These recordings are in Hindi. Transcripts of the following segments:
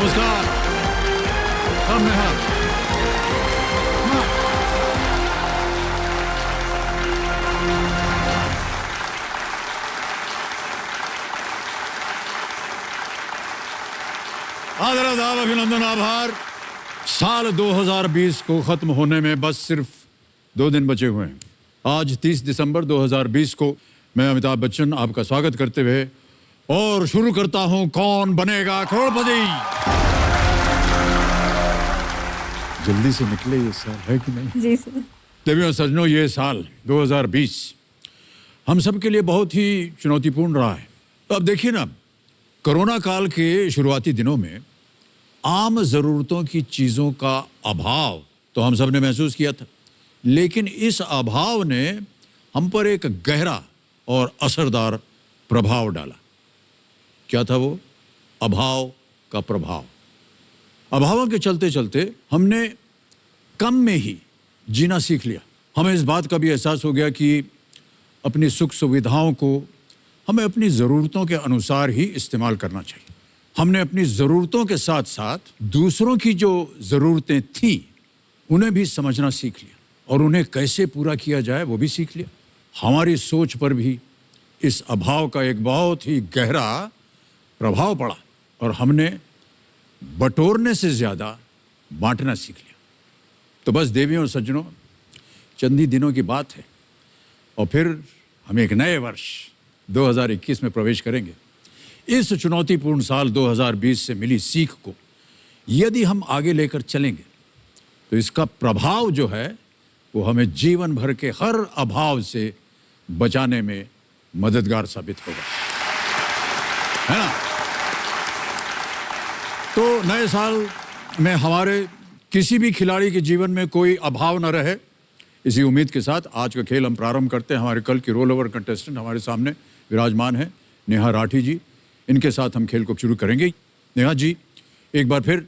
नमस्कार। हम नेहा। आदरादाब, अभिनंदन, आभार। साल 2020 को खत्म होने में बस सिर्फ 2 दिन बचे हुए हैं। आज 30 दिसंबर 2020 को मैं अमिताभ बच्चन आपका स्वागत करते हुए और शुरू करता हूं कौन बनेगा करोड़पति। जल्दी से निकले ये साल, है कि नहीं? जी सर। देवियों सज्जनों, ये साल 2020 हम सब के लिए बहुत ही चुनौतीपूर्ण रहा है। तो अब देखिए ना, कोरोना काल के शुरुआती दिनों में आम जरूरतों की चीजों का अभाव तो हम सब ने महसूस किया था, लेकिन इस अभाव ने हम पर एक गहरा और असरदार प्रभाव डाला। क्या था वो? अभाव का प्रभाव। अभावों के चलते चलते हमने कम में ही जीना सीख लिया। हमें इस बात का भी एहसास हो गया कि अपनी सुख सुविधाओं को हमें अपनी ज़रूरतों के अनुसार ही इस्तेमाल करना चाहिए। हमने अपनी ज़रूरतों के साथ साथ दूसरों की जो ज़रूरतें थीं उन्हें भी समझना सीख लिया और उन्हें कैसे पूरा किया जाए वो भी सीख लिया। हमारी सोच पर भी इस अभाव का एक बहुत ही गहरा प्रभाव पड़ा और हमने बटोरने से ज़्यादा बांटना सीख लिया। तो बस देवियों और सज्जनों, चंद ही दिनों की बात है और फिर हम एक नए वर्ष 2021 में प्रवेश करेंगे। इस चुनौतीपूर्ण साल 2020 से मिली सीख को यदि हम आगे लेकर चलेंगे तो इसका प्रभाव जो है वो हमें जीवन भर के हर अभाव से बचाने में मददगार साबित होगा, है ना? तो नए साल में हमारे किसी भी खिलाड़ी के जीवन में कोई अभाव न रहे, इसी उम्मीद के साथ आज का खेल हम प्रारंभ करते हैं। हमारे कल की रोल ओवर कंटेस्टेंट हमारे सामने विराजमान है, नेहा राठी जी। इनके साथ हम खेल को शुरू करेंगे। नेहा जी, एक बार फिर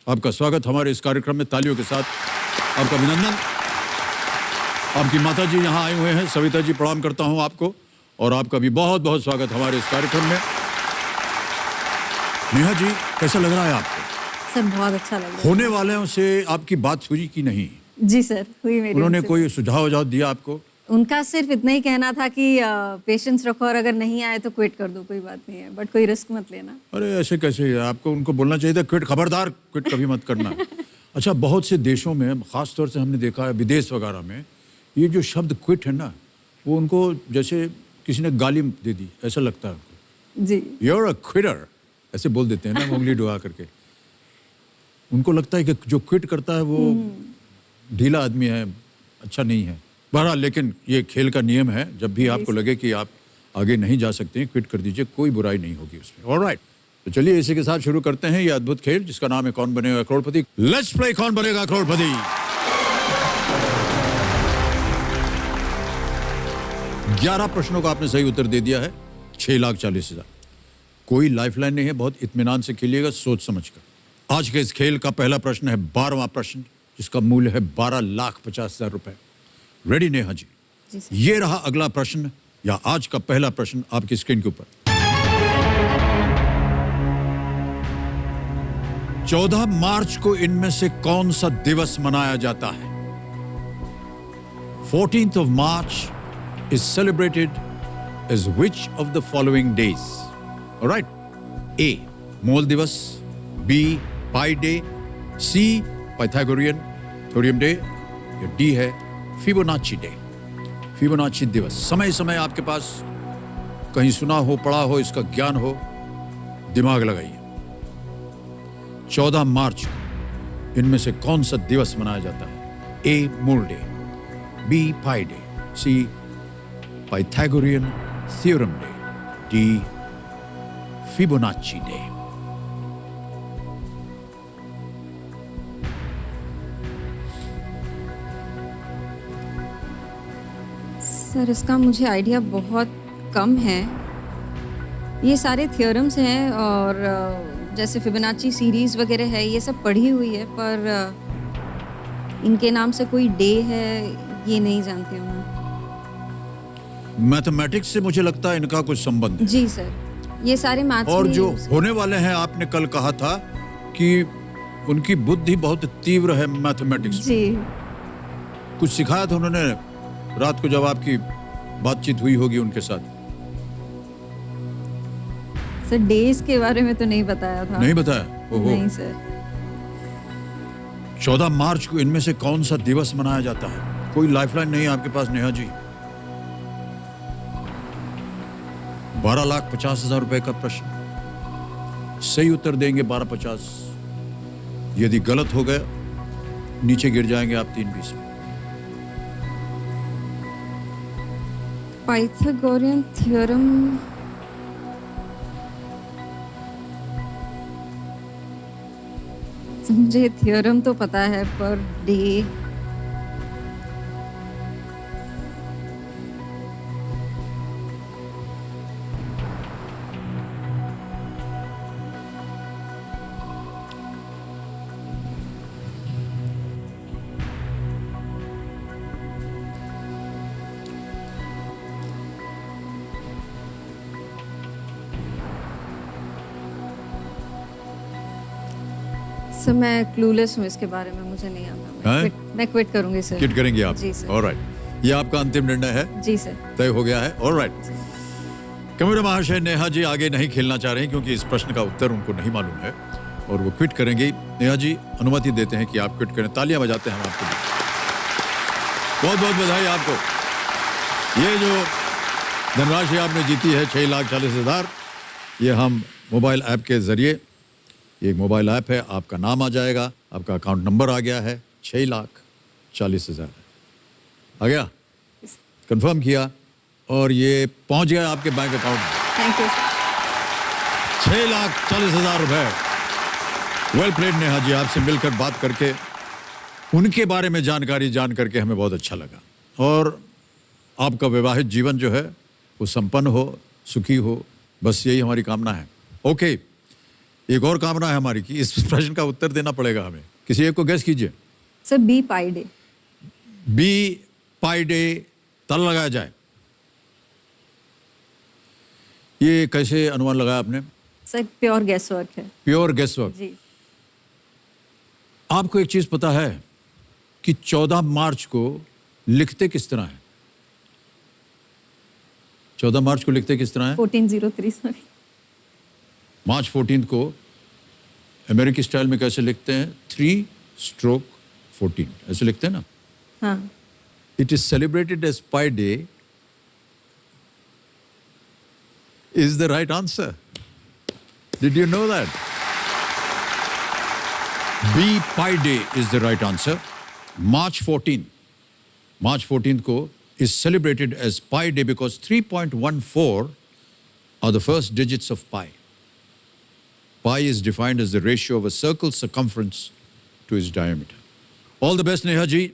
आपका स्वागत हमारे इस कार्यक्रम में। तालियों के साथ आपका अभिनंदन। आपकी माता जी यहाँ आए हुए हैं, सविता जी, प्रणाम करता हूँ आपको और आपका भी बहुत बहुत स्वागत हमारे इस कार्यक्रम में। नेहा जी, कैसा लग रहा है आपको? सर बहुत अच्छा लग रहा है। होने वालों से आपकी बात हुई कि नहीं? जी सर, हुई मेरी। उन्होंने कोई सुझाव दिया आपको? उनका सिर्फ इतना ही कहना था कि पेशेंस रखो और अगर नहीं आए तो क्विट कर दो, कोई बात नहीं है, बट कोई रिस्क मत लेना। अरे ऐसे कैसे? आपको उनको बोलना चाहिए था क्विट, खबरदार क्विट कभी मत करना। अच्छा, बहुत से देशों में, खास तौर से हमने देखा है विदेश वगैरह में, ये जो शब्द क्विट है ना, वो उनको जैसे किसी ने गाली दे दी ऐसा लगता है उनको। जी, यूर अ क्विटर ऐसे बोल देते हैं ना, उंगली डुबा करके। उनको लगता है कि जो क्विट करता है वो ढीला आदमी है, अच्छा नहीं है। बहरहाल, लेकिन ये खेल का नियम है, जब भी आपको लगे कि आप आगे नहीं जा सकते हैं, क्विट कर दीजिए, कोई बुराई नहीं होगी उसमें। ऑलराइट, तो चलिए इसी के साथ शुरू करते हैं ये अद्भुत खेल जिसका नाम है कौन बनेगा करोड़पति। लेट्स प्ले कौन बनेगा करोड़पति। 11 प्रश्नों का आपने सही उत्तर दे दिया है, 6,40,000। कोई लाइफलाइन नहीं है, बहुत इत्मीनान से खेलिएगा, सोच समझकर। आज के इस खेल का पहला प्रश्न है 12वां प्रश्न, जिसका मूल्य है 12,50,000 रुपए। रेडी नेहा जी? जी सर। ये रहा अगला प्रश्न या आज का पहला प्रश्न आपकी स्क्रीन के ऊपर। 14 मार्च को इनमें से कौन सा दिवस मनाया जाता है? 14th of March is celebrated as which of the following days? All right. A. मूल दिवस, B. Pi day, C. Pythagorean theorem day, या D है फिबोनाची डे, फिबोनाची दिवस। समय समय आपके पास कहीं सुना हो, पढ़ा हो, इसका ज्ञान हो, दिमाग लगाइए। 14 मार्च इनमें से कौन सा दिवस मनाया जाता है? A. मूल day, B. Pi day, C. Pythagorean theorem day, D. Fibonacci day. Sir इसका मुझे आइडिया बहुत कम है। ये सारे थ्योरम्स हैं और जैसे फिबोनाची सीरीज वगैरह है, ये सब पढ़ी हुई है, पर इनके नाम से कोई डे है ये नहीं जानती हूँ मैं। मैथमेटिक्स से मुझे लगता है इनका कुछ संबंध है। जी सर, ये सारे मैथ्स और में जो use- होने वाले हैं, आपने कल कहा था कि उनकी बुद्धि बहुत तीव्र है मैथमेटिक्स। जी। कुछ सिखाया था उन्होंने रात को जब आपकी बातचीत हुई होगी उनके साथ? सर डेज के बारे में तो नहीं बताया था। नहीं बताया? ओहो। नहीं सर। 14 मार्च को इनमें से कौन सा दिवस मनाया जाता है? कोई लाइफलाइन नहीं है आपके पास नेहा जी? 12,50,000 रुपए का प्रश्न, सही उत्तर देंगे 12,50। यदि गलत हो गया नीचे गिर जाएंगे आप 3,20 में। पाइथागोरियन थ्योरम मुझे थ्योरम तो पता है पर डे सर मैं क्लूलेस हूँ इसके बारे में, मुझे नहीं आता। हैं? मैं क्विट करूंगी सर। किट करेंगे आप? जी सर। ऑलराइट, ये आपका अंतिम निर्णय है? जी सर। तय हो गया है। ऑलराइट, कंप्यूटर महाशय नेहा जी आगे नहीं खेलना चाह रहे हैं क्योंकि इस प्रश्न का उत्तर उनको नहीं मालूम है और वो क्विट करेंगे। नेहा जी अनुमति देते हैं कि आप क्विट करें। तालियां बजाते हैं हम आपके लिए। बहुत बहुत बधाई आपको। ये जो धनराशि आपने जीती है 6,40,000, ये हम मोबाइल ऐप के जरिए, ये मोबाइल ऐप है, आपका नाम आ जाएगा, आपका अकाउंट नंबर आ गया है, 6,40,000 आ गया, कंफर्म किया और ये पहुंच गया आपके बैंक अकाउंट में। Thank you. 6,40,000 रुपए। वेल प्लेड नेहा जी, आपसे मिलकर बात करके उनके बारे में जानकारी जान करके हमें बहुत अच्छा लगा और आपका वैवाहिक जीवन जो है वो संपन्न हो, सुखी हो, बस यही हमारी कामना है। ओके, एक और कामना है हमारी कि इस प्रश्न का उत्तर देना पड़ेगा हमें। किसी एक को गेस कीजिए। Sir B pi day. B pi day तल लगाया जाए, ये कैसे अनुमान लगाया आपने? सर प्योर गेस वर्क है। Pure guess work. जी। आपको एक चीज पता है कि 14 मार्च को लिखते किस तरह है? 14 मार्च को लिखते किस तरह है? 1403 सॉरी। मार्च 14 को अमेरिकी स्टाइल में कैसे लिखते हैं? 3/14 ऐसे लिखते हैं ना? हाँ। It is celebrated as Pi Day is the right answer. Did you know that? B Pi Day is the right answer. March 14th को is celebrated as Pi Day because 3.14 are the first digits of pi. Pi is defined as the ratio of a circle's circumference to its diameter. All the best Neha ji.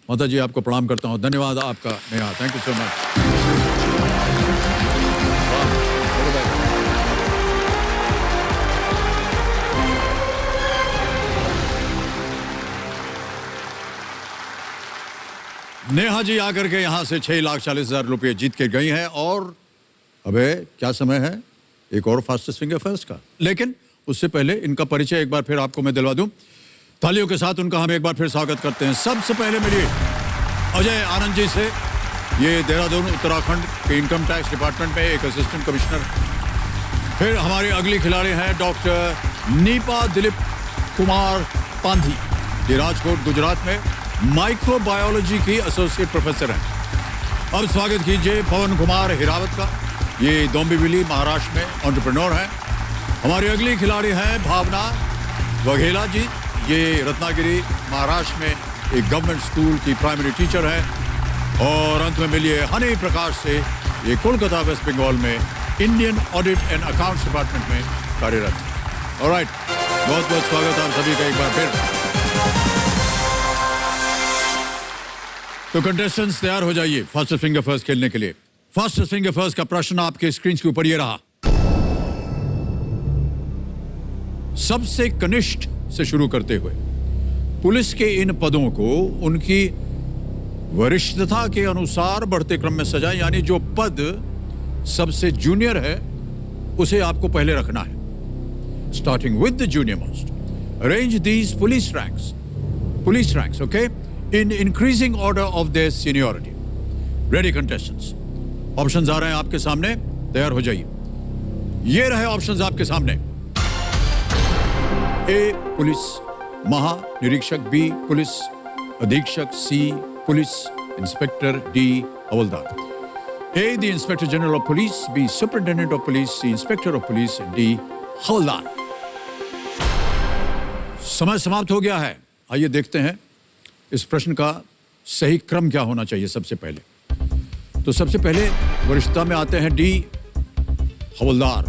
माता जी आपको प्रणाम करता हूँ। धन्यवाद आपका Neha, thank you so much. Neha ji आकर के यहाँ से 6,40,000 रुपये जीत के गई हैं और अबे क्या समय है एक और फास्टेस्ट फिंगर फर्स्ट का। लेकिन उससे पहले इनका परिचय एक बार फिर आपको मैं दिलवा दूं। तालियों के साथ उनका हम एक बार फिर स्वागत करते हैं। सबसे पहले मिलिए अजय आनंद जी से। ये देहरादून उत्तराखंड के इनकम टैक्स डिपार्टमेंट में एक असिस्टेंट कमिश्नर। फिर हमारी अगली खिलाड़ी हैं डॉक्टर नीपा दिलीप कुमार पांधी। ये राजकोट गुजरात में माइक्रोबायोलॉजी की एसोसिएट प्रोफेसर हैं। अब स्वागत कीजिए पवन कुमार हिरावत का। ये डोंबिवली महाराष्ट्र में एंटरप्रेन्योर हैं। हमारी अगली खिलाड़ी हैं भावना वघेला जी। ये रत्नागिरी महाराष्ट्र में एक गवर्नमेंट स्कूल की प्राइमरी टीचर हैं। और अंत में मिलिए हनी प्रकाश से। ये कोलकाता वेस्ट बंगाल में Indian audit and accounts department में कार्यरत है। ऑलराइट, बहुत बहुत स्वागत आप सभी का एक बार फिर। तो कंटेस्टेंट्स तैयार हो जाइए फास्टेस्ट फिंगर फर्स्ट खेलने के लिए। फास्टेस्ट फिंगर फर्स्ट का प्रश्न आपके स्क्रीन के ऊपर ये रहा। सबसे कनिष्ठ से शुरू करते हुए पुलिस के इन पदों को उनकी वरिष्ठता के अनुसार बढ़ते क्रम में सजाएं, यानी जो पद सबसे जूनियर है उसे आपको पहले रखना है, starting with the junior most. arrange these police ranks, okay, in increasing order of their seniority. Ready contestants? Options आ रहे हैं आपके सामने, तैयार हो जाइए. ये रहे ऑप्शंस आपके सामने. ए पुलिस महानिरीक्षक, बी पुलिस अधीक्षक, सी पुलिस इंस्पेक्टर, डी हवलदार. A, the Inspector General of Police, B, Superintendent of Police, C, Inspector of Police, D, हवलदार. समय समाप्त हो गया है. आइए देखते हैं इस प्रश्न का सही क्रम क्या होना चाहिए. सबसे पहले तो सबसे पहले वरिष्ठता में आते हैं डी हवलदार,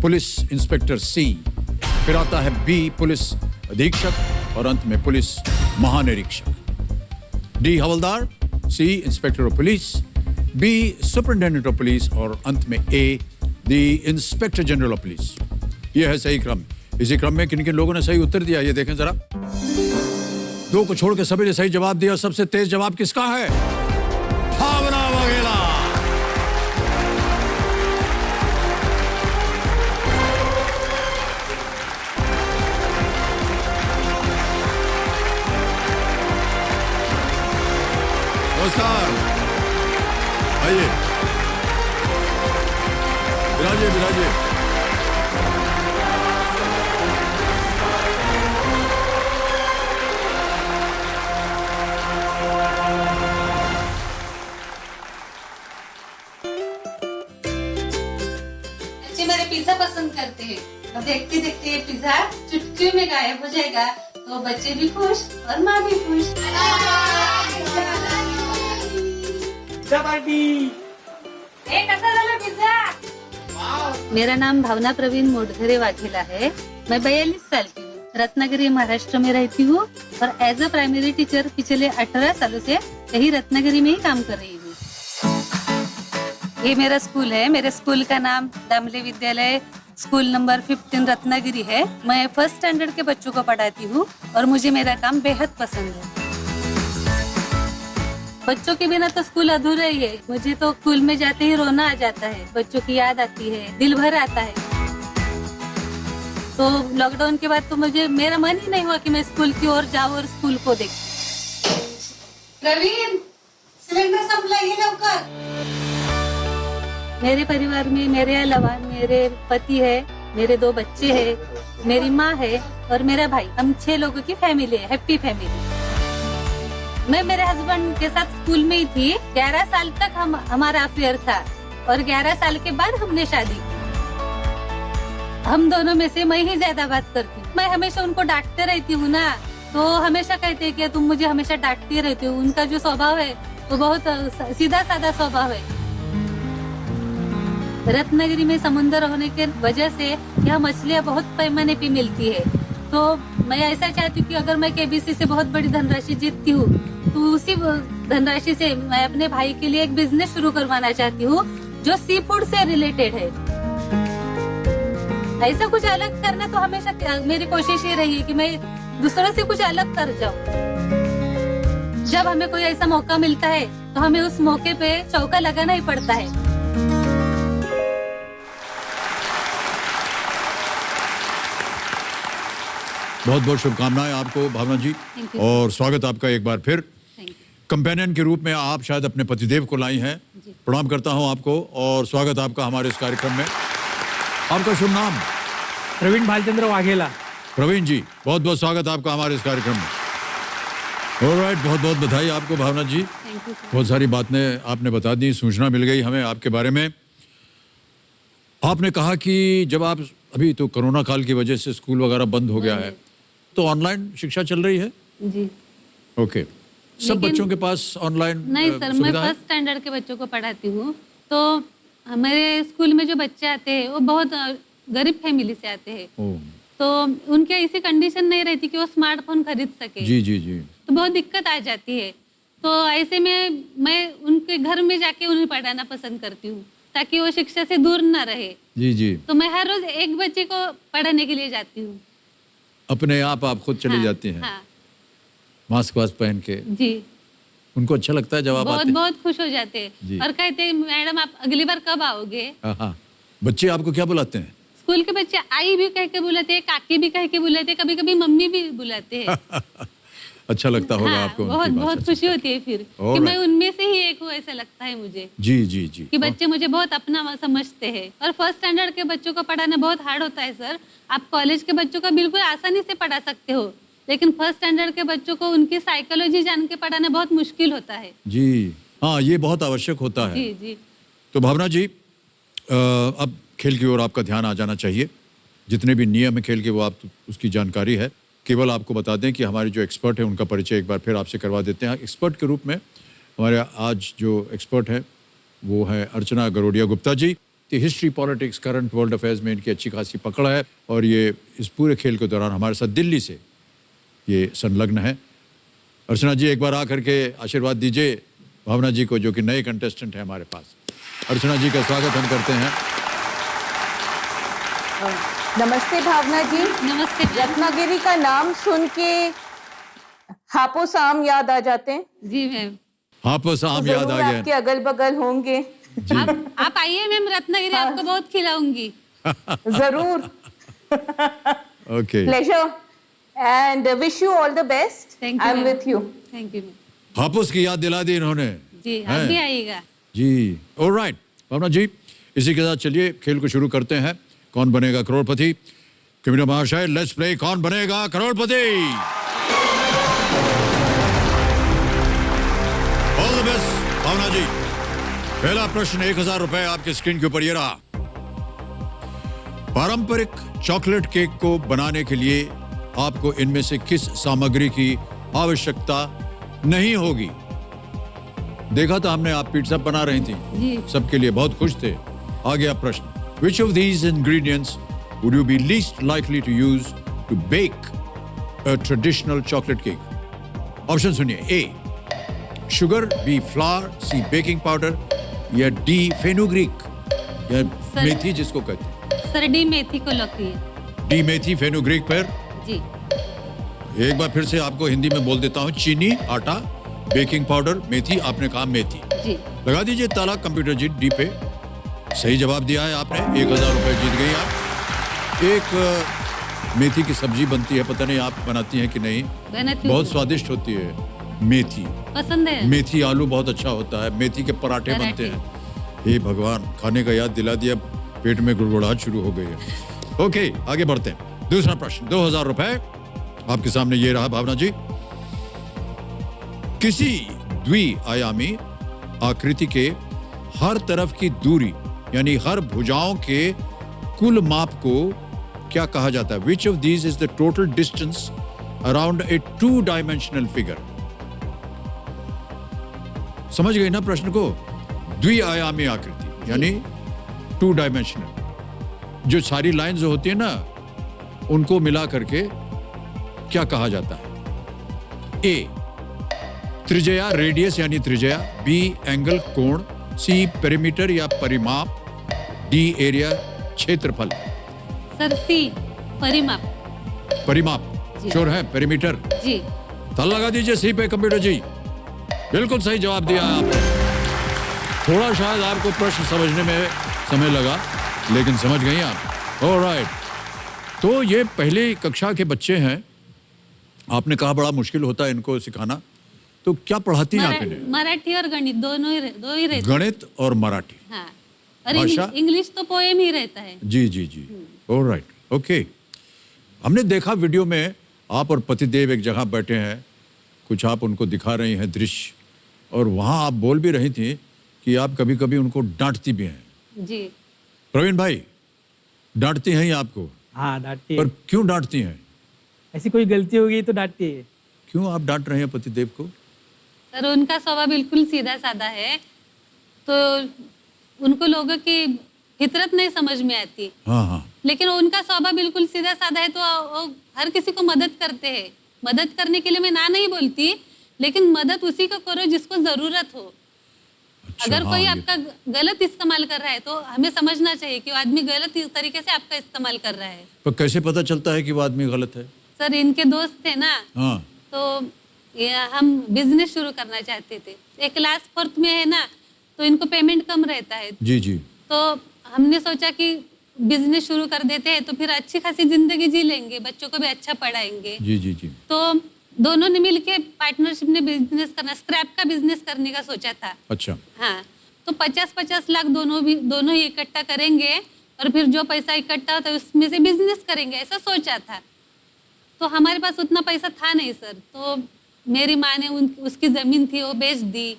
पुलिस इंस्पेक्टर सी, फिर आता है बी पुलिस अधीक्षक और अंत में पुलिस महानिरीक्षक. डी हवलदार, C inspector of police, B superintendent of police और अंत में A the inspector general of police. यह है सही क्रम. इसी क्रम में किन किन लोगों ने सही उत्तर दिया ये देखें जरा. दो को छोड़ के सभी ने सही जवाब दिया. सबसे तेज जवाब किसका है? भावना वाघेला. नमस्कार, आइए विराजिए विराजिए. बच्चे मेरे पिज्जा पसंद करते हैं और देखते देखते ये पिज्जा चुटकी में गायब हो जाएगा तो बच्चे भी खुश और माँ भी खुश. कैसा झाला पिज्जा? मेरा नाम भावना प्रवीण मोटघरे वाघेला है. मैं 42 साल की हूँ. रत्नागिरी महाराष्ट्र में रहती हूँ और एज अ प्राइमरी टीचर पिछले 18 सालों से यही रत्नागिरी में ही काम कर रही हूँ. ये मेरा स्कूल है. मेरे स्कूल का नाम दामले विद्यालय स्कूल नंबर 15 रत्नागिरी है. मैं फर्स्ट स्टैंडर्ड के बच्चों को पढ़ाती हूँ और मुझे मेरा काम बेहद पसंद है. बच्चों के बिना तो स्कूल अधूरा ही है. मुझे तो स्कूल में जाते ही रोना आ जाता है. बच्चों की याद आती है, दिल भर आता है. तो लॉकडाउन के बाद तो मुझे मेरा मन ही नहीं हुआ कि मैं स्कूल की ओर जाऊँ और स्कूल को देखूं. प्रवीण, सिलेंडर संपलाइए लवकर. मेरे परिवार में मेरे अलावा मेरे पति है, मेरे 2 बच्चे हैं, मेरी माँ है और मेरा भाई. हम 6 लोगों की फैमिली है, हैप्पी फैमिली. मैं मेरे हस्बैंड के साथ स्कूल में ही थी. 11 साल तक हमारा अफेयर था और 11 साल के बाद हमने शादी की. हम दोनों में से मैं ही ज्यादा बात करती हूँ. मैं हमेशा उनको डांटते रहती हूँ ना, तो हमेशा कहते हैं कि तुम मुझे हमेशा डांटती रहती हो. उनका जो स्वभाव है वो बहुत सीधा साधा स्वभाव है. रत्नागिरी में समुद्र होने के वजह से यहाँ मछलियाँ बहुत पैमाने पे मिलती है. तो मैं ऐसा चाहती हूँ कि अगर मैं केबीसी से बहुत बड़ी धनराशि जीतती हूँ तो उसी धनराशि से मैं अपने भाई के लिए एक बिजनेस शुरू करवाना चाहती हूँ जो सी फूड से रिलेटेड है. ऐसा कुछ अलग करना तो हमेशा मेरी कोशिश ये रही है कि मैं दूसरों से कुछ अलग कर जाऊँ. जब हमें कोई ऐसा मौका मिलता है तो हमें उस मौके पे चौका लगाना ही पड़ता है. बहुत बहुत शुभकामनाएं आपको भावना जी और स्वागत आपका एक बार फिर. कंपेनियन के रूप में आप शायद अपने पतिदेव को लाई हैं. प्रणाम करता हूं आपको और स्वागत आपका हमारे इस कार्यक्रम में. आपका शुभ नाम? प्रवीण भालचंद्र वाघेला. प्रवीण जी, बहुत बहुत स्वागत आपका हमारे इस कार्यक्रम में. ऑलराइट, बहुत बहुत बधाई आपको भावना जी. बहुत सारी बातें आपने बता दी, सूचना मिल गई हमें आपके बारे में. आपने कहा कि जब आप अभी तो कोरोना काल की वजह से स्कूल वगैरह बंद हो गया है तो ऑनलाइन शिक्षा चल रही है. जी ओके. सब बच्चों के पास ऑनलाइन नहीं सर, मैं फर्स्ट स्टैंडर्ड के बच्चों को पढ़ाती हूँ. तो हमारे स्कूल में जो बच्चे आते हैं वो बहुत गरीब फैमिली से आते हैं. तो उनके ऐसी कंडीशन नहीं रहती कि वो स्मार्टफोन खरीद सके. जी जी जी. तो बहुत दिक्कत आ जाती है. तो ऐसे में मैं उनके घर में जाके उन्हें पढ़ाना पसंद करती हूँ ताकि वो शिक्षा से दूर ना रहे. जी जी. तो मैं हर रोज एक बच्चे को पढ़ाने के लिए जाती हूँ. अपने आप खुद चली जाती हैं? हाँ. मास्क वास्क पहन के? जी. उनको अच्छा लगता है जब आप आते हैं? बहुत खुश हो जाते हैं और कहते हैं मैडम आप अगली बार कब आओगे. हाँ. बच्चे आपको क्या बुलाते हैं? स्कूल के बच्चे आई भी कह के बुलाते हैं, काकी भी कह के बुलाते हैं, कभी कभी मम्मी भी बुलाते हैं। अच्छा लगता होगा हाँ, आपको बहुत उनकी बात बहुत से। खुशी होती है फिर कि Alright. मैं उनमें से ही एक हूँ, ऐसा लगता है मुझे जी जी जी कि बच्चे मुझे बहुत अपना समझते हैं। और फर्स्ट स्टैंडर्ड के बच्चों को पढ़ाना बहुत हार्ड होता है सर। आप कॉलेज के बच्चों को बिल्कुल आसानी से पढ़ा सकते हो, लेकिन फर्स्ट स्टैंडर्ड के बच्चों को उनकी साइकोलॉजी जान के पढ़ाना बहुत मुश्किल होता है। जी हाँ, ये बहुत आवश्यक होता है। जी जी तो भावना जी, अब खेल की ओर आपका ध्यान आ जाना चाहिए। जितने भी नियम है खेल के वो आप उसकी जानकारी है। केवल आपको बता दें कि हमारे जो एक्सपर्ट हैं उनका परिचय एक बार फिर आपसे करवा देते हैं। एक्सपर्ट के रूप में हमारे आज जो एक्सपर्ट हैं वो है अर्चना गरोडिया गुप्ता जी। तो history, politics, current world affairs में इनकी अच्छी खासी पकड़ है और ये इस पूरे खेल के दौरान हमारे साथ दिल्ली से ये संलग्न है। अर्चना जी, एक बार आ करके आशीर्वाद दीजिए भावना जी को, जो कि नए कंटेस्टेंट है हमारे पास। अर्चना जी का स्वागत हम करते हैं। नमस्ते भावना जी। नमस्ते मैम। रत्नागिरी का नाम सुन के हापुस आम याद आ जाते हैं। जी मैम, हापुस आम याद जरूर आ आपके गया। अगल बगल होंगे। आप आइए मैम रत्नागिरी, आपको बहुत खिलाऊंगी। जरूर। Okay, pleasure and wish you all the best. Thank you, I am ma'am. With you. Thank you ma'am. हापुस की याद दिला दी इन्होंने। जी, हैं? आप भी आइएगा। जी, ऑलराइट भावना जी, इसी के साथ चलिए खेल को शुरू करते हैं। कौन बनेगा करोड़पति? कमिश्नर महाशय, लेट्स प्ले कौन बनेगा करोड़पति। ऑल द बेस्ट भावना जी। पहला प्रश्न 1000 रुपए आपके स्क्रीन के ऊपर ये रहा। पारंपरिक चॉकलेट केक को बनाने के लिए आपको इनमें से किस सामग्री की आवश्यकता नहीं होगी? देखा था हमने, आप पिज्जा बना रही थी जी। सबके लिए, बहुत खुश थे। आ गया प्रश्न, Which of these ingredients would you be least likely to use to bake a traditional chocolate cake? Option सुनिए। A sugar, B flower, C baking powder या D फेनुग्रीक या सर- मेथी जिसको कहते हैं। सर डी मेथी को लॉक कीजिए। डी मेथी फेनुग्रीक पर जी एक बार फिर से आपको हिंदी में बोल देता हूँ। चीनी, आटा, बेकिंग पाउडर, मेथी। आपने कहा मेथी। जी लगा दीजिए ताला कंप्यूटर जी। डी पे सही जवाब दिया है आपने। 1000 रुपए जीत गई आप। एक मेथी की सब्जी बनती है, पता नहीं आप बनाती हैं कि नहीं, बनाती बहुत हूँ। स्वादिष्ट होती है मेथी। पसंद है। मेथी आलू बहुत अच्छा होता है। मेथी के पराठे बनते हैं। हे भगवान, खाने का याद दिला दिया, पेट में गुड़गुड़ाहट शुरू हो गई है। ओके, आगे बढ़ते हैं। दूसरा प्रश्न 2000 रुपए आपके सामने ये रहा भावना जी। किसी द्विआयामी आकृति के हर तरफ की दूरी यानी हर भुजाओं के कुल माप को क्या कहा जाता है? Which of these is the total distance around a two-dimensional figure? समझ गए ना प्रश्न को? द्विआयामी आकृति यानी टू डायमेंशनल, जो सारी लाइंस होती है ना, उनको मिला करके क्या कहा जाता है? ए त्रिज्या, रेडियस यानी त्रिज्या, बी एंगल कोण, सी पेरीमीटर या परिमाप, डी एरिया क्षेत्रफल। सर सी परिमाप। परिमाप जी। श्योर है? पेरीमीटर जी ताला लगा दीजिए सी पे कंप्यूटर जी। बिल्कुल सही जवाब दिया आपने। थोड़ा शायद आपको प्रश्न समझने में समय लगा, लेकिन समझ गई आप। ऑलराइट, तो ये पहली कक्षा के बच्चे हैं। आपने कहा बड़ा मुश्किल होता है इनको सिखाना, तो क्या पढ़ाती हैं आप इन्हें? मराठी और गणित दोनों ही दो ही रहते गणित और मराठी। हाँ, और भाषा? इंग्लिश तो पोएम ही रहता है। जी जी जी, ऑलराइट, ओके। हमने देखा वीडियो में आप और पतिदेव एक जगह बैठे हैं, कुछ आप उनको दिखा रही हैं दृश्य, और वहाँ आप बोल भी रही थी कि आप कभी कभी उनको डांटती भी हैं। जी प्रवीण भाई, डांटती हैं ही आपको? हाँ डांटती पर है। क्यों डांटती हैं? ऐसी कोई गलती हो गई तो डांटती है। क्यों आप डांट रहे हैं पतिदेव को? सर, उनका स्वभाव बिल्कुल सीधा साधा है, तो उनको लोगों की फितरत नहीं समझ में आती। हाँ हाँ, लेकिन उनका स्वभाव बिल्कुल सीधा साधा है, तो वो हर किसी को मदद करते हैं। मदद करने के लिए मैं ना नहीं बोलती, लेकिन मदद उसी को करो जिसको जरूरत हो। अच्छा, अगर हाँ, कोई ये- आपका गलत इस्तेमाल कर रहा है तो हमें समझना चाहिए कि वो आदमी गलत तरीके से आपका इस्तेमाल कर रहा है। पर कैसे पता चलता है कि वो आदमी गलत है? सर, इनके दोस्त थे ना, हाँ, तो ये हम बिजनेस शुरू करना चाहते थे। एक क्लास 4th में है ना, तो इनको पेमेंट कम रहता है, जी जी, तो हमने सोचा कि बिजनेस शुरू कर देते हैं तो फिर अच्छी खासी जिंदगी जी लेंगे, बच्चों को भी अच्छा पढ़ाएंगे। जी जी जी। तो दोनों ने मिलके पार्टनरशिप में बिजनेस करना, स्क्रैप का बिजनेस करने का सोचा था। अच्छा। हाँ, तो 50-50 लाख दोनों ही इकट्ठा करेंगे और फिर जो पैसा इकट्ठा होता है उसमें से बिजनेस करेंगे, ऐसा सोचा था। तो हमारे पास उतना पैसा था नहीं सर, तो मेरी माँ ने उसकी जमीन थी वो बेच दी,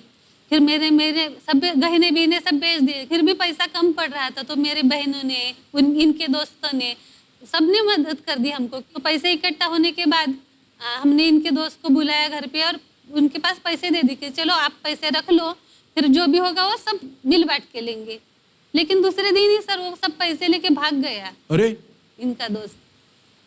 फिर मेरे सब गहने बीने सब बेच दिए, फिर भी पैसा कम पड़ रहा था। तो मेरे बहनों ने इनके दोस्तों ने सबने मदद कर दी हमको। तो पैसे इकट्ठा होने के बाद हमने इनके दोस्त को बुलाया घर पे और उनके पास पैसे दे दी कि चलो आप पैसे रख लो, फिर जो भी होगा वो सब मिल बांट के लेंगे। लेकिन दूसरे दिन ही सर वो सब पैसे लेके भाग गया अरे इनका दोस्त।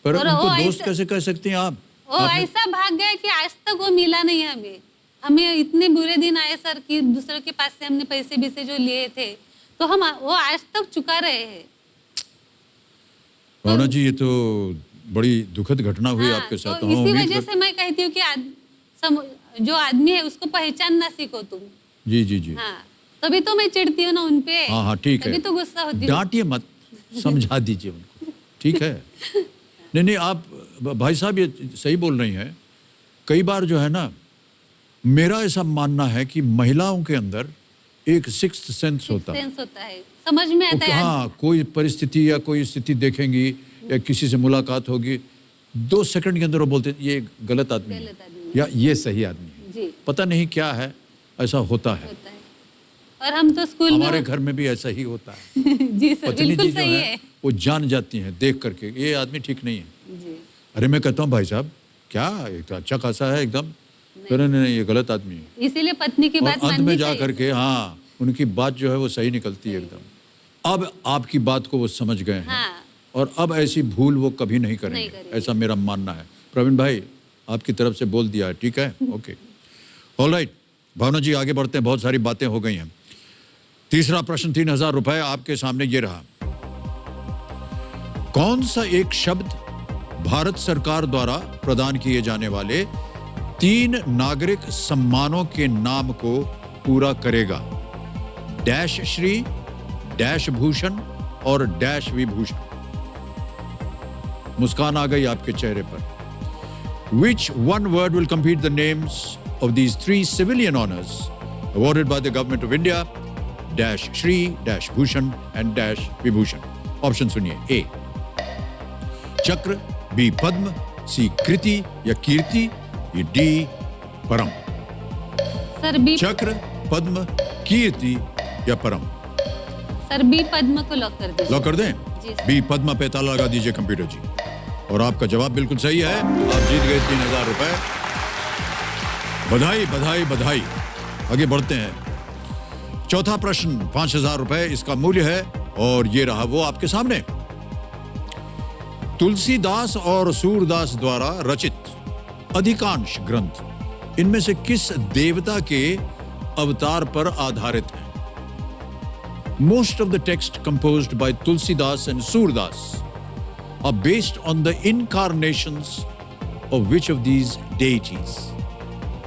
पर और उनको वो दोस्त ऐसा- कैसे कह सकती हैं आप? वो ऐसा भाग गया कि आज तक वो मिला नहीं हमें। हमें इतने बुरे दिन आए सर कि दूसरों के पास से हमने पैसे जो लिए थे तो हम वो आज तक चुका रहे हैं। भावना जी, ये तो बड़ी दुखद घटना हुई हाँ, आपके साथ। तो हाँ, इसी उम्मीद वजह कर- से मैं कहती हूँ कि जो आदमी है उसको पहचानना सीखो तुम। जी जी जी। हाँ, तभी तो मैं चिढ़ती हूँ ना उनपे। हाँ हाँ ठीक है, तभी तो गुस्सा होती हूँ। डांटिए मत, समझा दीजिए उनको, ठीक है? नहीं नहीं, आप भाई साहब ये सही बोल रही हैं। कई बार जो है ना, मेरा ऐसा मानना है कि महिलाओं के अंदर एक सिक्स्थ सेंस होता है। सेंस होता है, समझ में आता है। हाँ, कोई परिस्थिति या कोई स्थिति देखेंगी या किसी से मुलाकात होगी, 2 सेकंड के अंदर वो बोलते हैं ये गलत आदमी है गलत आदमी या ये सही आदमी है। जी, पता नहीं क्या है, ऐसा होता है। होता है। और हम तो स्कूल में हमारे घर में भी ऐसा ही होता है। जी सर, पत्नी बिल्कुल जी जो सही है है। वो जान जाती हैं देख करके ये आदमी ठीक नहीं है। जी, अरे मैं कहता हूँ भाई साहब क्या एक तो अच्छा खासा है एकदम, नहीं नहीं ये गलत आदमी है। इसीलिए पत्नी की और बात अंत में माननी जा चाहिए। करके हाँ उनकी बात जो है वो सही निकलती है एकदम। अब आपकी बात को वो समझ गए हैं हाँ। और अब ऐसी भूल वो कभी नहीं करेंगे, करेंगे। ऐसा मेरा मानना है। प्रवीण भाई आपकी तरफ से बोल दिया है, ठीक है? Okay, alright. भावना जी आगे बढ़ते हैं, बहुत सारी बातें हो गई हैं। तीसरा प्रश्न 3000 रुपए आपके सामने ये रहा। कौन सा एक शब्द भारत सरकार द्वारा प्रदान किए जाने वाले 3 नागरिक सम्मानों के नाम को पूरा करेगा? डैश श्री, डैश भूषण और डैश विभूषण। मुस्कान आ गई आपके चेहरे पर। Which one word will complete the names of these 3 civilian honors awarded by the government of India? Dash Shri, Dash Bhushan and Dash Vibhushan. Option सुनिए। A चक्र, B पद्म, C कृति या कीर्ति, ये D परम। सर बी, चक्र, पद्म, कीर्ति या परम। सर बी पद्म को लॉक कर दीजिए। लॉक कर दें? जी सर। बी पद्मा पे ताला लगा दीजिए कंप्यूटर जी। और आपका जवाब बिल्कुल सही है, आप जीत गए 3000 रुपए। बधाई बधाई बधाई। आगे बढ़ते हैं। चौथा प्रश्न 5000 रुपए इसका मूल्य है और ये रहा वो आपके सामने। तुलसीदास और सूरदास द्वारा रचित अधिकांश ग्रंथ इनमें से किस देवता के अवतार पर आधारित हैं? Most of the text composed by Tulsidas and Surdas are based on the incarnations of which of these deities?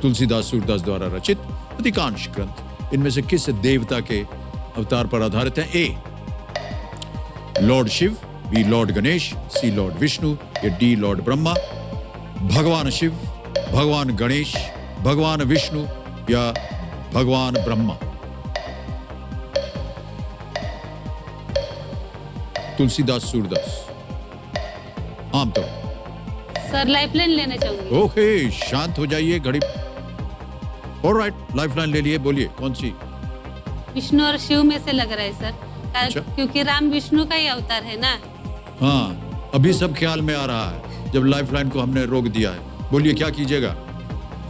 Tulsidas Surdas द्वारा रचित अधिकांश ग्रंथ इनमें से किस देवता के अवतार पर आधारित हैं? A lord Shiva, B lord Ganesh, C lord Vishnu या डी लॉर्ड ब्रह्मा। भगवान शिव, भगवान गणेश, भगवान विष्णु या भगवान ब्रह्मा। तुलसीदास सूरदास आमतौर। सर लाइफलाइन लेना चाहूंगी। ओके, शांत हो जाइए घड़ी। ऑलराइट, लाइफलाइन ले लिए, बोलिए कौन सी? विष्णु और शिव में से लग रहा है सर। अच्छा। क्योंकि राम विष्णु का ही अवतार है ना। हाँ, अभी सब ख्याल में आ रहा है जब लाइफलाइन को हमने रोक दिया है। बोलिए क्या कीजिएगा?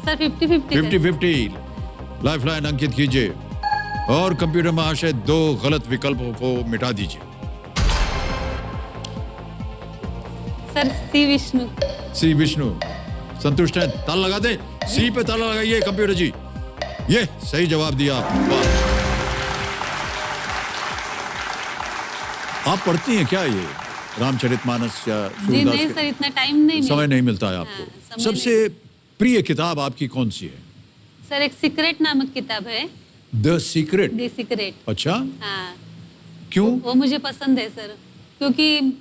सर 50-50 50-50 लाइफलाइन अंकित कीजिए और कंप्यूटर महाशय 2 गलत विकल्पों को मिटा दीजिए। सर सी विष्णु। सी विष्णु संतुष्ट है? ताला लगा दे, सी पे ताला लगाइए कंप्यूटर जी। ये सही जवाब दिया आपने, वाह। आप पढ़ती हैं क्या ये रामचरितमानस या जी सूरदास नहीं के? सर, इतना टाइम नहीं समय मिला। नहीं मिलता है हाँ, आपको। समय सबसे प्रिय किताब आपकी कौन सी है? सर एक सीक्रेट नामक किताब है, द सीक्रेट। The secret. अच्छा, हाँ, क्यों? वो मुझे पसंद है सर। क्योंकि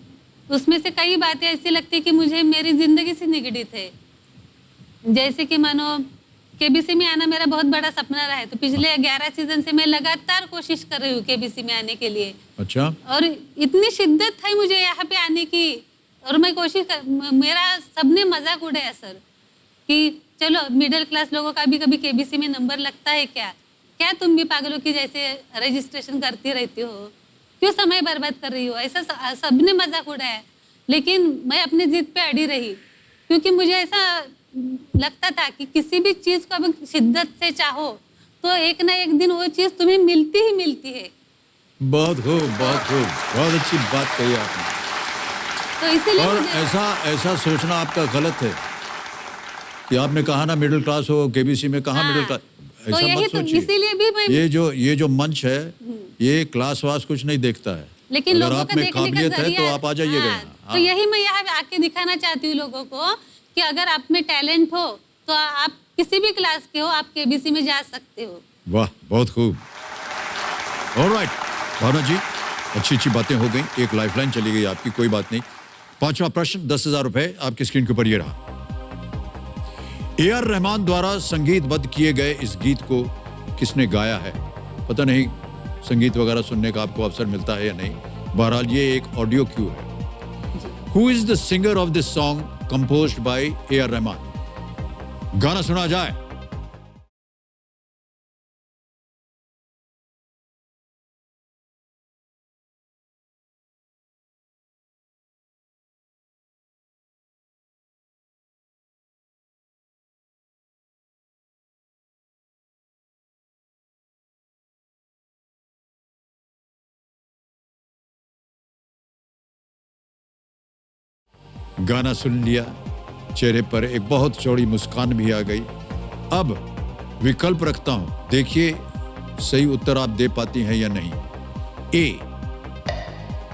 उसमें से कई बातें ऐसी लगती कि मुझे मेरी ज़िंदगी से निगड़ित है। जैसे कि मानो केबीसी में आना मेरा बहुत बड़ा सपना रहा है, तो पिछले 11 सीजन से मैं लगातार कोशिश कर रही हूँ केबीसी में आने के लिए। अच्छा। और इतनी शिद्दत थी मुझे यहाँ पे आने की, और मैं मेरा सबने मजाक उड़ाया सर कि चलो मिडिल क्लास लोगों का भी कभी केबीसी में नंबर लगता है क्या, क्या तुम भी पागलों की जैसे रजिस्ट्रेशन करती रहती हो, क्यों समय बर्बाद कर रही हो, ऐसा सबने मजाक उड़ाया। लेकिन मैं अपनी जिद पे अड़ी रही, क्योंकि मुझे ऐसा लगता था कि किसी भी चीज को अगर शिद्दत से चाहो तो एक ना एक दिन वो चीज तुम्हें मिलती ही मिलती है। बहुत खूब, बहुत खूब, बहुत अच्छी बात कही आपने। तो इसीलिए और मुझे ऐसा सोचना आपका गलत है कि आपने कहा ना मिडिल क्लास हो, केबीसी में कहा मिडिल क्लास, तो ऐसा यही मत तो सोचिए। इसीलिए भी मैं ये जो मंच है, ये क्लास वास कुछ नहीं देखता है। लेकिन अगर लोगों आप का में देखने का काबिलियत है जरिया तो आप आ जाइएगा हाँ, यहाँ। तो यही मैं यहाँ आके दिखाना चाहती हूँ लोगों को कि अगर आप में टैलेंट हो तो आप किसी भी क्लास के हो, आप केबीसी में जा सकते हो। वाह, बहुत खूब। ऑलराइट भावना जी, अच्छी बातें हो गई, एक लाइफलाइन चली गई आपकी, कोई बात नहीं। 5वां प्रश्न, 10,000 रुपए आपकी स्क्रीन के ऊपर ये रहा। AR रहमान द्वारा संगीतबद्ध किए गए इस गीत को किसने गाया है? पता नहीं संगीत वगैरह सुनने का आपको अवसर मिलता है या नहीं, बहरहाल ये एक ऑडियो क्यू है। Who is the singer of this song composed bye AR Rahman? गाना सुना जाए। गाना सुन लिया, चेहरे पर एक बहुत चौड़ी मुस्कान भी आ गई। अब विकल्प रखता हूं, देखिए सही उत्तर आप दे पाती हैं या नहीं। ए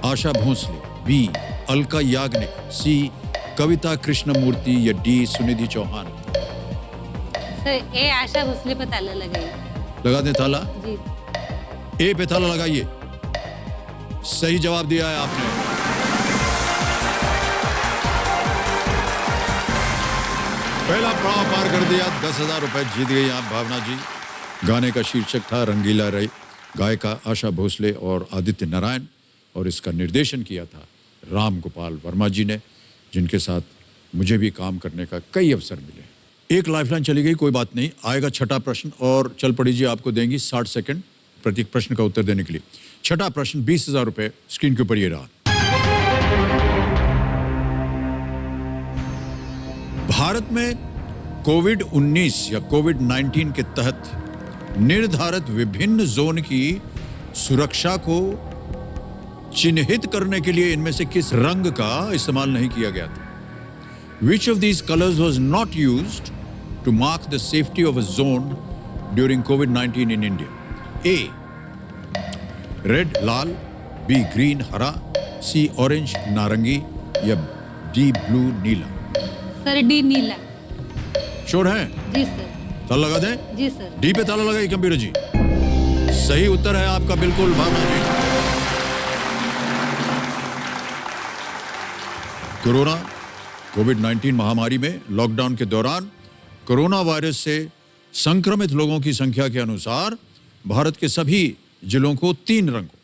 आशा भोसले, बी अलका याग्निक, सी कविता कृष्णमूर्ति या डी सुनिधि चौहान। सर ए आशा भोसले पे ताला लगाइए। लगा दें ताला? जी। ए पे ताला लगाइए। सही जवाब दिया है आपने। पहला पड़ाव पार कर दिया, 10,000 रुपए जीत गई आप भावना जी। गाने का शीर्षक था रंगीला रई, गायिका आशा भोसले और आदित्य नारायण, और इसका निर्देशन किया था राम गोपाल वर्मा जी ने, जिनके साथ मुझे भी काम करने का कई अवसर मिले। एक लाइफलाइन चली गई, कोई बात नहीं, आएगा छठा प्रश्न और चल पड़ी जी, आपको देंगी 60 सेकंड प्रत्येक प्रश्न का उत्तर देने के लिए। छठा प्रश्न, 20,000 रुपए स्क्रीन के ऊपर ये रहा। भारत में कोविड-19 या कोविड-19 के तहत निर्धारित विभिन्न जोन की सुरक्षा को चिन्हित करने के लिए इनमें से किस रंग का इस्तेमाल नहीं किया गया था? Which of these colors was not used to mark the safety of a zone during COVID-19 in India? A. Red Lal, B. Green हरा, C. Orange नारंगी या D. Blue नीला। सर डी नीला। श्योर हैं? जी सर। ताला लगा दें? जी सर। डी पे ताला लगाइए कंप्यूटर जी। सही उत्तर है आपका, बिल्कुल भावना जी। कोरोना कोविड-19 महामारी में लॉकडाउन के दौरान कोरोना वायरस से संक्रमित लोगों की संख्या के अनुसार भारत के सभी जिलों को 3 रंगों,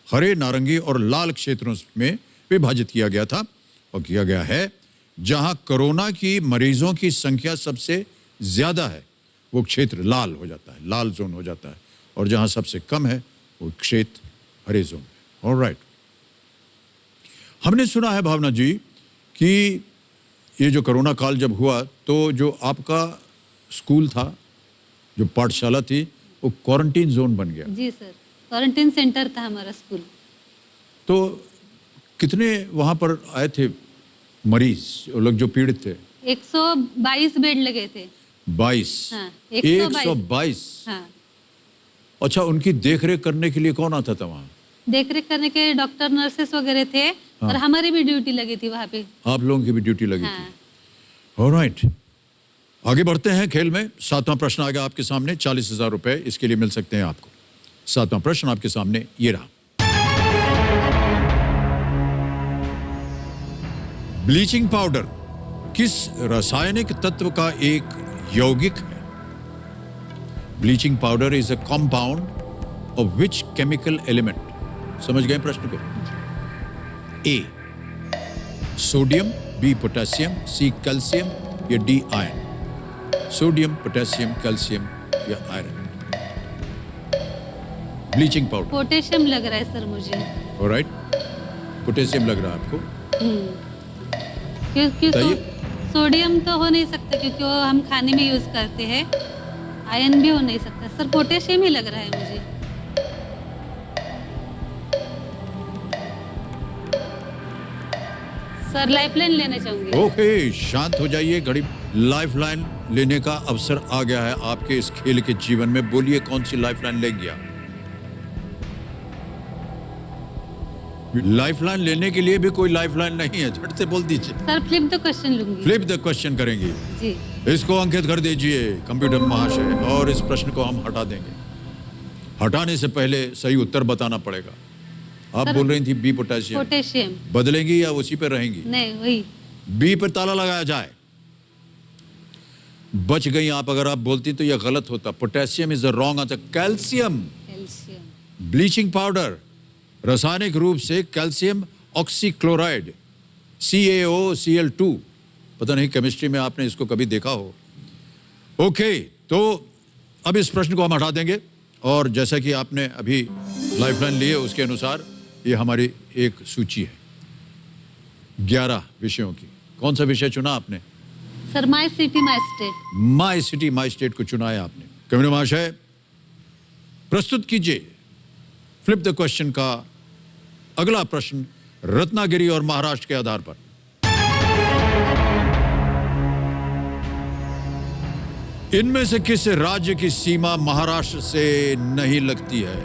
हरे, नारंगी और लाल क्षेत्रों में विभाजित किया गया था और किया गया है। जहां कोरोना की मरीजों की संख्या सबसे ज्यादा है वो क्षेत्र लाल हो जाता है, लाल जोन हो जाता है, और जहां सबसे कम है वो क्षेत्र हरे जोन है। ऑलराइट, हमने सुना है भावना जी कि ये जो कोरोना काल जब हुआ तो जो आपका स्कूल था, जो पाठशाला थी, वो क्वारंटीन जोन बन गया। जी सर, क्वारंटीन सेंटर था हमारा स्कूल। तो कितने वहां पर आए थे मरीज, वो लोग जो पीड़ित थे? 122 बेड लगे थे। 22? हाँ, 122। हाँ। अच्छा, उनकी देखरेख करने के लिए कौन आता था वहाँ? देखरेख करने के डॉक्टर, नर्सेस वगैरह थे। और हमारी भी ड्यूटी लगी थी वहाँ पे। आप लोगों की भी ड्यूटी लगी हाँ। थी। ऑलराइट, आगे बढ़ते हैं खेल में। 7वां प्रश्न आएगा आपके सामने, 40,000 रुपए इसके लिए मिल सकते हैं आपको। 7वां प्रश्न आपके सामने ये रहा। ब्लीचिंग पाउडर किस रासायनिक तत्व का एक यौगिक है? Bleaching powder is a compound of which chemical element? समझ गए प्रश्न को? A sodium, B potassium, C calcium या D iron? Sodium, potassium, calcium या आयरन? Bleaching powder. पोटेशियम लग रहा है सर मुझे। ऑलराइट, पोटेशियम लग रहा है आपको? क्योंकि बताइए। सोडियम तो हो नहीं सकता क्योंकि वो हम खाने में यूज करते हैं। आयरन भी हो नहीं सकता सर, पोटेशियम ही लग रहा है मुझे। सर लाइफलाइन लेना चाहूंगी। ओके, शांत हो जाइए। घड़ी लाइफलाइन लेने का अवसर आ गया है आपके इस खेल के जीवन में। बोलिए कौन सी लाइफलाइन लेंगे आप? लाइफलाइन लेने के लिए भी कोई लाइफलाइन नहीं है, झट से बोल दीजिए। सर फ्लिप द क्वेश्चन लूंगी। फ्लिप द क्वेश्चन करेंगे। जी। इसको अंकित कर दीजिए कंप्यूटर महाशय, और इस प्रश्न को हम हटा देंगे। हटाने से पहले सही उत्तर बताना पड़ेगा। आप सर, बोल रही थी बी पोटेशियम। पोटेशियम। बदलेंगी या उसी पे रहेंगी? नहीं, वही। बी पर ताला लगाया जाए। बच गई आप। अगर आप बोलती तो यह गलत होता। Potassium is the wrong answer. Calcium, calcium. Bleaching powder रासायनिक रूप से कैल्शियम ऑक्सीक्लोराइड CaOCl2। पता नहीं केमिस्ट्री में आपने इसको कभी देखा हो। ओके, तो अब इस प्रश्न को हम हटा देंगे, और जैसा कि आपने अभी लाइफलाइन लिए उसके अनुसार ये हमारी एक सूची है 11 विषयों की। कौन सा विषय चुना आपने? Sir my city my state. My city my state को चुना है आपने। कविता महाशय प्रस्तुत कीजिए फ्लिप द क्वेश्चन का अगला प्रश्न रत्नागिरी और महाराष्ट्र के आधार पर। इनमें से किस राज्य की सीमा महाराष्ट्र से नहीं लगती है?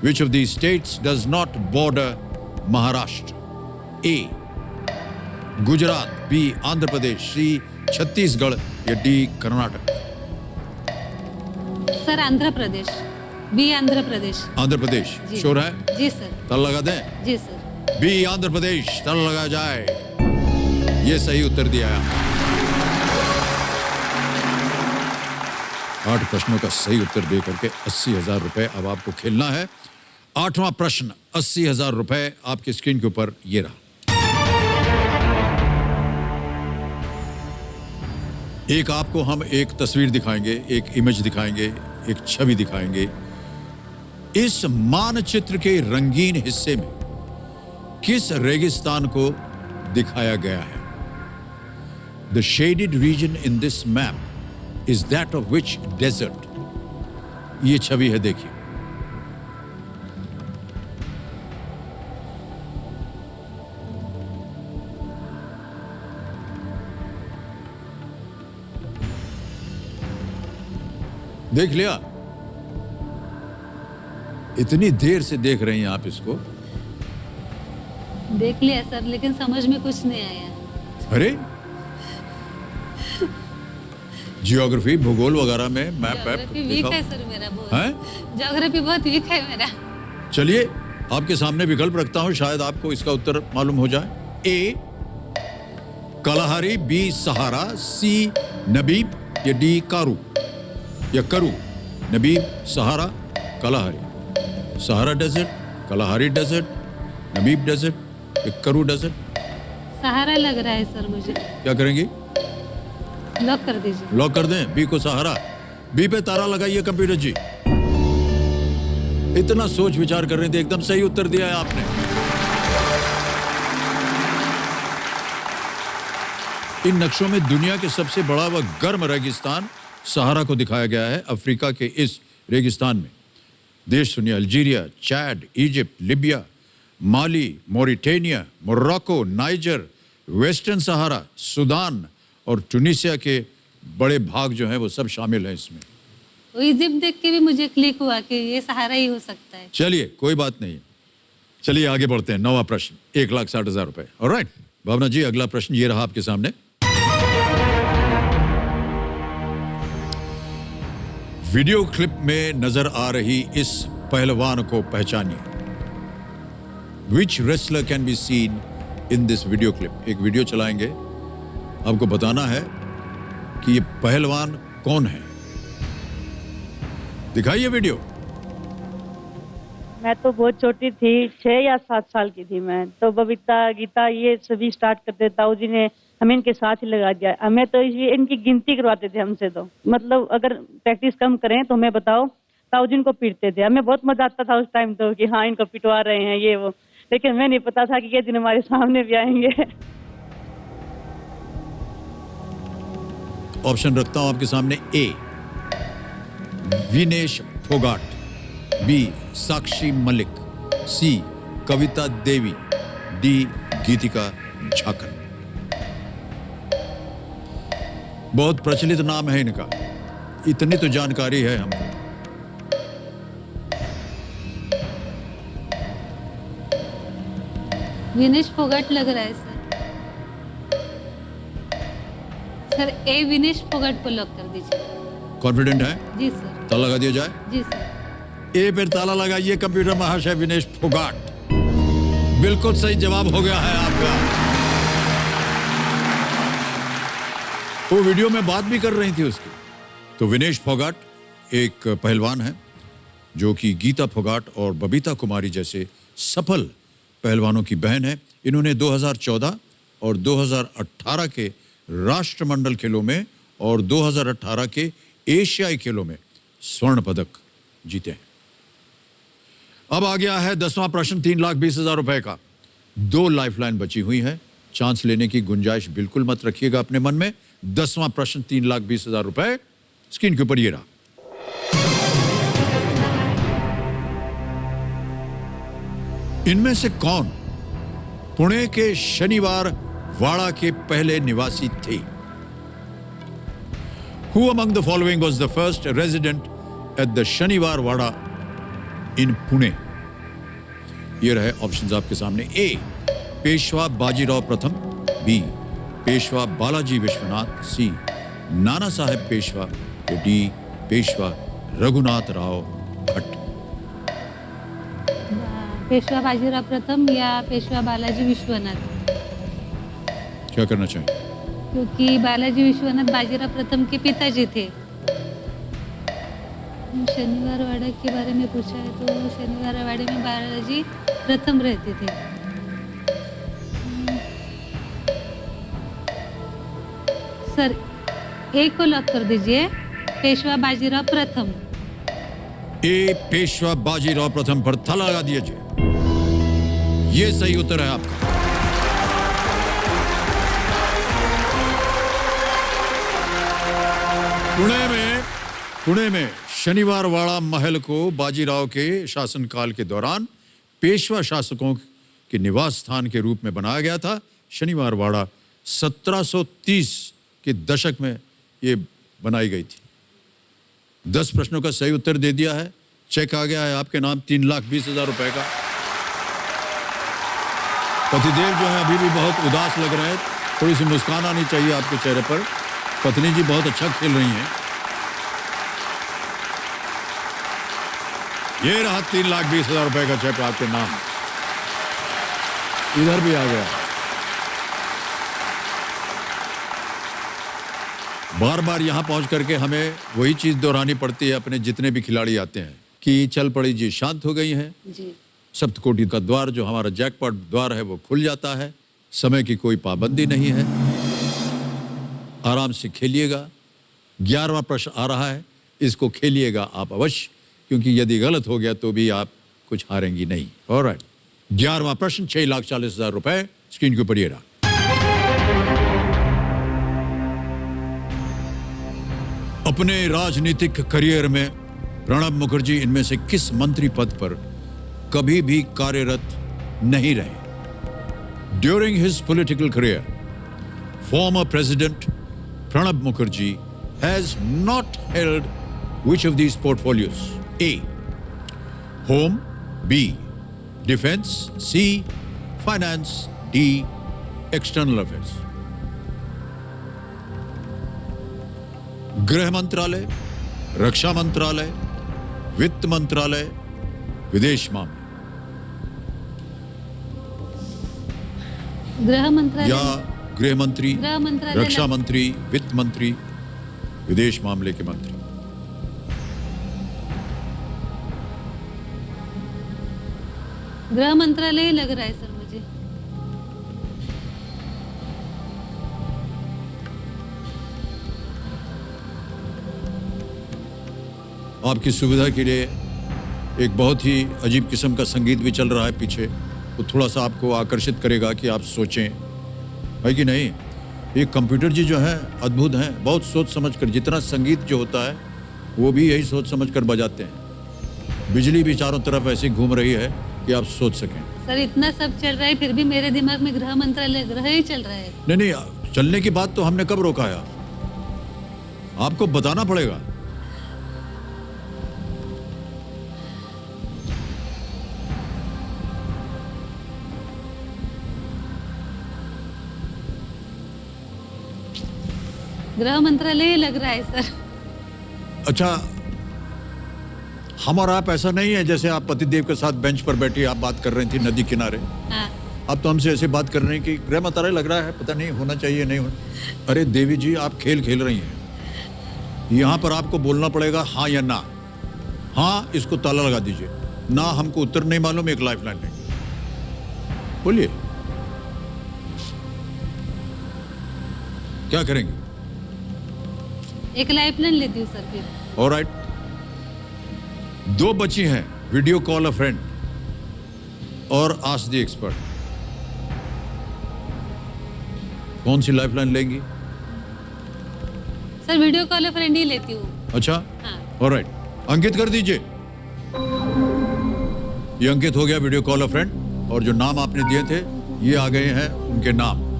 Which of these states does not border Maharashtra? A Gujarat, B Andhra Pradesh, C Chhattisgarh या D Karnataka? Sir Andhra Pradesh. B Andhra Pradesh. Andhra Pradesh जी। श्योर है? जी सर। ताला लगा दें? जी सर। बी आंध्र प्रदेश, ताला लगा जाए। ये सही उत्तर दिया है। 8 प्रश्नों का सही उत्तर दे करके 80,000 रुपए अब आपको खेलना है। 8वां प्रश्न 80,000 रुपए आपकी स्क्रीन के ऊपर ये रहा। एक आपको हम एक तस्वीर दिखाएंगे, एक इमेज दिखाएंगे, एक छवि दिखाएंगे। इस मानचित्र के रंगीन हिस्से में किस रेगिस्तान को दिखाया गया है? The shaded region in this map is that of which desert? ये छवि है, देखिए। देख लिया? इतनी देर से देख रही हैं आप इसको? देख लिया सर, लेकिन समझ में कुछ नहीं आया। अरे जियोग्राफी, भूगोल वगैरह में मैप ज्योग्राफी वीक है सर मेरा बहुत। हैं? ज्योग्राफी बहुत वीक है मेरा। चलिए आपके सामने विकल्प रखता हूं, शायद आपको इसका उत्तर मालूम हो जाए। ए कलाहारी, बी सहारा, सी नबीब या डी कारू या Karoo? Namib, Sahara, Kalahari. Sahara desert, Kalahari desert, Namib desert या करू डेजर्ट? सहारा लग रहा है सर मुझे। क्या करेंगे? लॉक कर दीजिए। लॉक कर दें बी को सहारा। बी पे तारा लगाइए कंप्यूटर जी। इतना सोच विचार कर रहे थे, एकदम सही उत्तर दिया है आपने। इन नक्शों में दुनिया के सबसे बड़ा व गर्म रेगिस्तान सहारा को दिखाया गया है। अफ्रीका के इस रेगिस्तान में देश सुनिए: अल्जीरिया, चैड, इजिप्ट, लिबिया, माली, मोरिटेनिया, मोरक्को, नाइजर, वेस्टर्न सहारा, सूडान और ट्यूनीसिया के बड़े भाग जो हैं वो सब शामिल हैं इसमें। वो इजिप्ट देख के भी मुझे क्लिक हुआ कि ये सहारा ही हो सकता है। चलिए कोई बात नहीं, चलिए आगे बढ़ते हैं। 9वां प्रश्न 1,60,000 रुपए। ऑलराइट भावना जी, अगला प्रश्न ये रहा आपके सामने। वीडियो क्लिप में नजर आ रही इस पहलवान को पहचानिए। Which wrestler can be seen in this video clip. एक वीडियो चलाएंगे, आपको बताना है कि ये पहलवान कौन है। दिखाइए वीडियो। मैं तो बहुत छोटी थी, 6 या 7 साल की थी मैं, तो बबीता गीता ये सभी स्टार्ट करते, ताऊ जी ने हमें इनके साथ ही लगा दिया। हमें तो इनकी गिनती करवाते थे हमसे, तो मतलब अगर प्रैक्टिस कम करें तो हमें बताओ, ताऊ जी इनको पीटते थे। हमें बहुत मजा आता था उस टाइम तो कि हाँ इनको पिटवा रहे हैं ये वो, लेकिन हमें नहीं पता था कि ये दिन हमारे सामने भी आएंगे। ऑप्शन रखता हूं आपके सामने। ए विनेश फोगाट, बी साक्षी मलिक, सी कविता देवी, डी गीतिका झाकर। बहुत प्रचलित नाम है इनका, इतनी तो जानकारी है हमको। विनेश फोगाट लग रहा है सर ए विनेश फोगाट को लॉक कर दीजिए। कॉन्फिडेंट है? जी सर। ताला लगा दिया जाए? जी सर। ए पर ताला लगाइए। कंप्यूटर महाशय विनेश फोगाट, बिल्कुल सही जवाब हो गया है आपका। वो वीडियो में बात भी कर रही थी उसकी। तो विनेश फोगाट एक पहलवान है जो कि गीता फोगाट और बबीता कुमारी जैसे सफल पहलवानों की बहन है। इन्होंने 2014 और 2018 के राष्ट्रमंडल खेलों में और 2018 के एशियाई खेलों में स्वर्ण पदक जीते हैं। अब आ गया है 10वां प्रश्न, 3,20,000 रुपए का। 2 लाइफलाइन बची हुई है, चांस लेने की गुंजाइश बिल्कुल मत रखिएगा अपने मन में। 10वां प्रश्न 3,20,000 रुपए स्क्रीन के ऊपर ये रहा। इनमें से कौन पुणे के शनिवार वाड़ा के पहले निवासी थे? Who among the following was the first resident at the शनिवार वाड़ा in पुणे? ये रहे ऑप्शंस आपके सामने। ए पेशवा बाजीराव प्रथम, बी पेशवा बालाजी विश्वनाथ, सी नाना साहेब पेशवा, डी पेशवा रघुनाथ राव भट्ट। पेशवा बाजीराव प्रथम या पेशवा बालाजी विश्वनाथ? क्या करना चाहिए? क्योंकि बालाजी विश्वनाथ बाजीराव प्रथम के पिताजी थे। शनिवार वाड़ा के बारे में पूछा है तो शनिवार वाड़े में बालाजी प्रथम रहते थे। सर ए को लॉक कर दीजिए, पेशवा बाजीराव प्रथम। ए पेशवा बाजीराव प्रथम पर ताला लगा दीजिए। ये सही उत्तर है आपका। पुणे में शनिवार वाड़ा महल को बाजीराव के शासनकाल के दौरान पेशवा शासकों के निवास स्थान के रूप में बनाया गया था। शनिवार वाड़ा 1730 के दशक में ये बनाई गई थी। 10 प्रश्नों का सही उत्तर दे दिया है। चेक आ गया है आपके नाम 3,20,000 रुपए का। पतिदेव जो है अभी भी बहुत उदास लग रहे हैं, थोड़ी सी मुस्कान आनी चाहिए आपके चेहरे पर। पत्नी जी बहुत अच्छा खेल रही हैं। ये रहा 3,20,000 रुपए का चेक आपके नाम। इधर भी आ गया। बार बार यहां पहुंच करके हमें वही चीज दोहरानी पड़ती है अपने जितने भी खिलाड़ी आते हैं कि चल पड़ी जी शांत हो गई है। जी। सप्तकोटि का द्वार जो हमारा जैकपॉट द्वार है वो खुल जाता है। समय की कोई पाबंदी नहीं है, आराम से खेलिएगा। 11वां प्रश्न आ रहा है, इसको खेलिएगा आप अवश्य, क्योंकि यदि गलत हो गया तो भी आप कुछ हारेंगी नहीं। ऑलराइट, 11वां प्रश्न 6,40,000 रुपए स्क्रीन के ऊपर ये रहा। अपने राजनीतिक करियर में प्रणब मुखर्जी इनमें से किस मंत्री पद पर कभी भी कार्यरत नहीं रहे? During his political career, former president Pranab Mukherjee has not held which of these portfolios? A. Home, B. Defense, C. Finance, D. External Affairs. गृह मंत्रालय, रक्षा मंत्रालय, वित्त मंत्रालय, विदेश मामले। गृह मंत्रालय या गृह मंत्री, गृह मंत्रालय रक्षा मंत्री, वित्त मंत्री, विदेश मामले के मंत्री? गृह मंत्रालय लग रहा है सर मुझे। आपकी सुविधा के लिए एक बहुत ही अजीब किस्म का संगीत भी चल रहा है पीछे, वो थोड़ा सा आपको आकर्षित करेगा कि आप सोचें, है कि नहीं? ये कंप्यूटर जी जो है अद्भुत हैं, बहुत सोच समझ कर, जितना संगीत जो होता है वो भी यही सोच समझ कर बजाते हैं। बिजली भी चारों तरफ ऐसी घूम रही है कि आप सोच सकें। सर इतना सब चल रहा है फिर भी मेरे दिमाग में गृह मंत्रालय ग्रह ही चल रहा है। नहीं नहीं, चलने की बात तो हमने कब रोका है? आपको बताना पड़ेगा। गृह मंत्रालय ही लग रहा है सर। अच्छा, हम और आप ऐसा नहीं है जैसे आप पतिदेव के साथ बेंच पर बैठी आप बात कर रही थी नदी किनारे, हाँ। अब तो हमसे ऐसे बात कर रहे हैं कि गृह मंत्रालय लग रहा है, पता नहीं होना चाहिए नहीं होना। अरे देवी जी, आप खेल खेल रही हैं। यहाँ पर आपको बोलना पड़ेगा हाँ या ना। हाँ, इसको ताला लगा दीजिए, ना हमको उत्तर नहीं मालूम, एक लाइफ लाइन लेंगे। बोलिए क्या करेंगे? एक लाइफलाइन लेती हूँ सर फिर। ऑलराइट, 2 बची हैं, वीडियो कॉल अ फ्रेंड और आस्क द एक्सपर्ट। कौन सी लाइफलाइन लेंगी? सर वीडियो कॉल फ्रेंड ही लेती हूँ। अच्छा, हाँ। ऑलराइट, अंकित कर दीजिए। ये अंकित हो गया वीडियो कॉल अ फ्रेंड, और जो नाम आपने दिए थे ये आ गए हैं उनके नाम।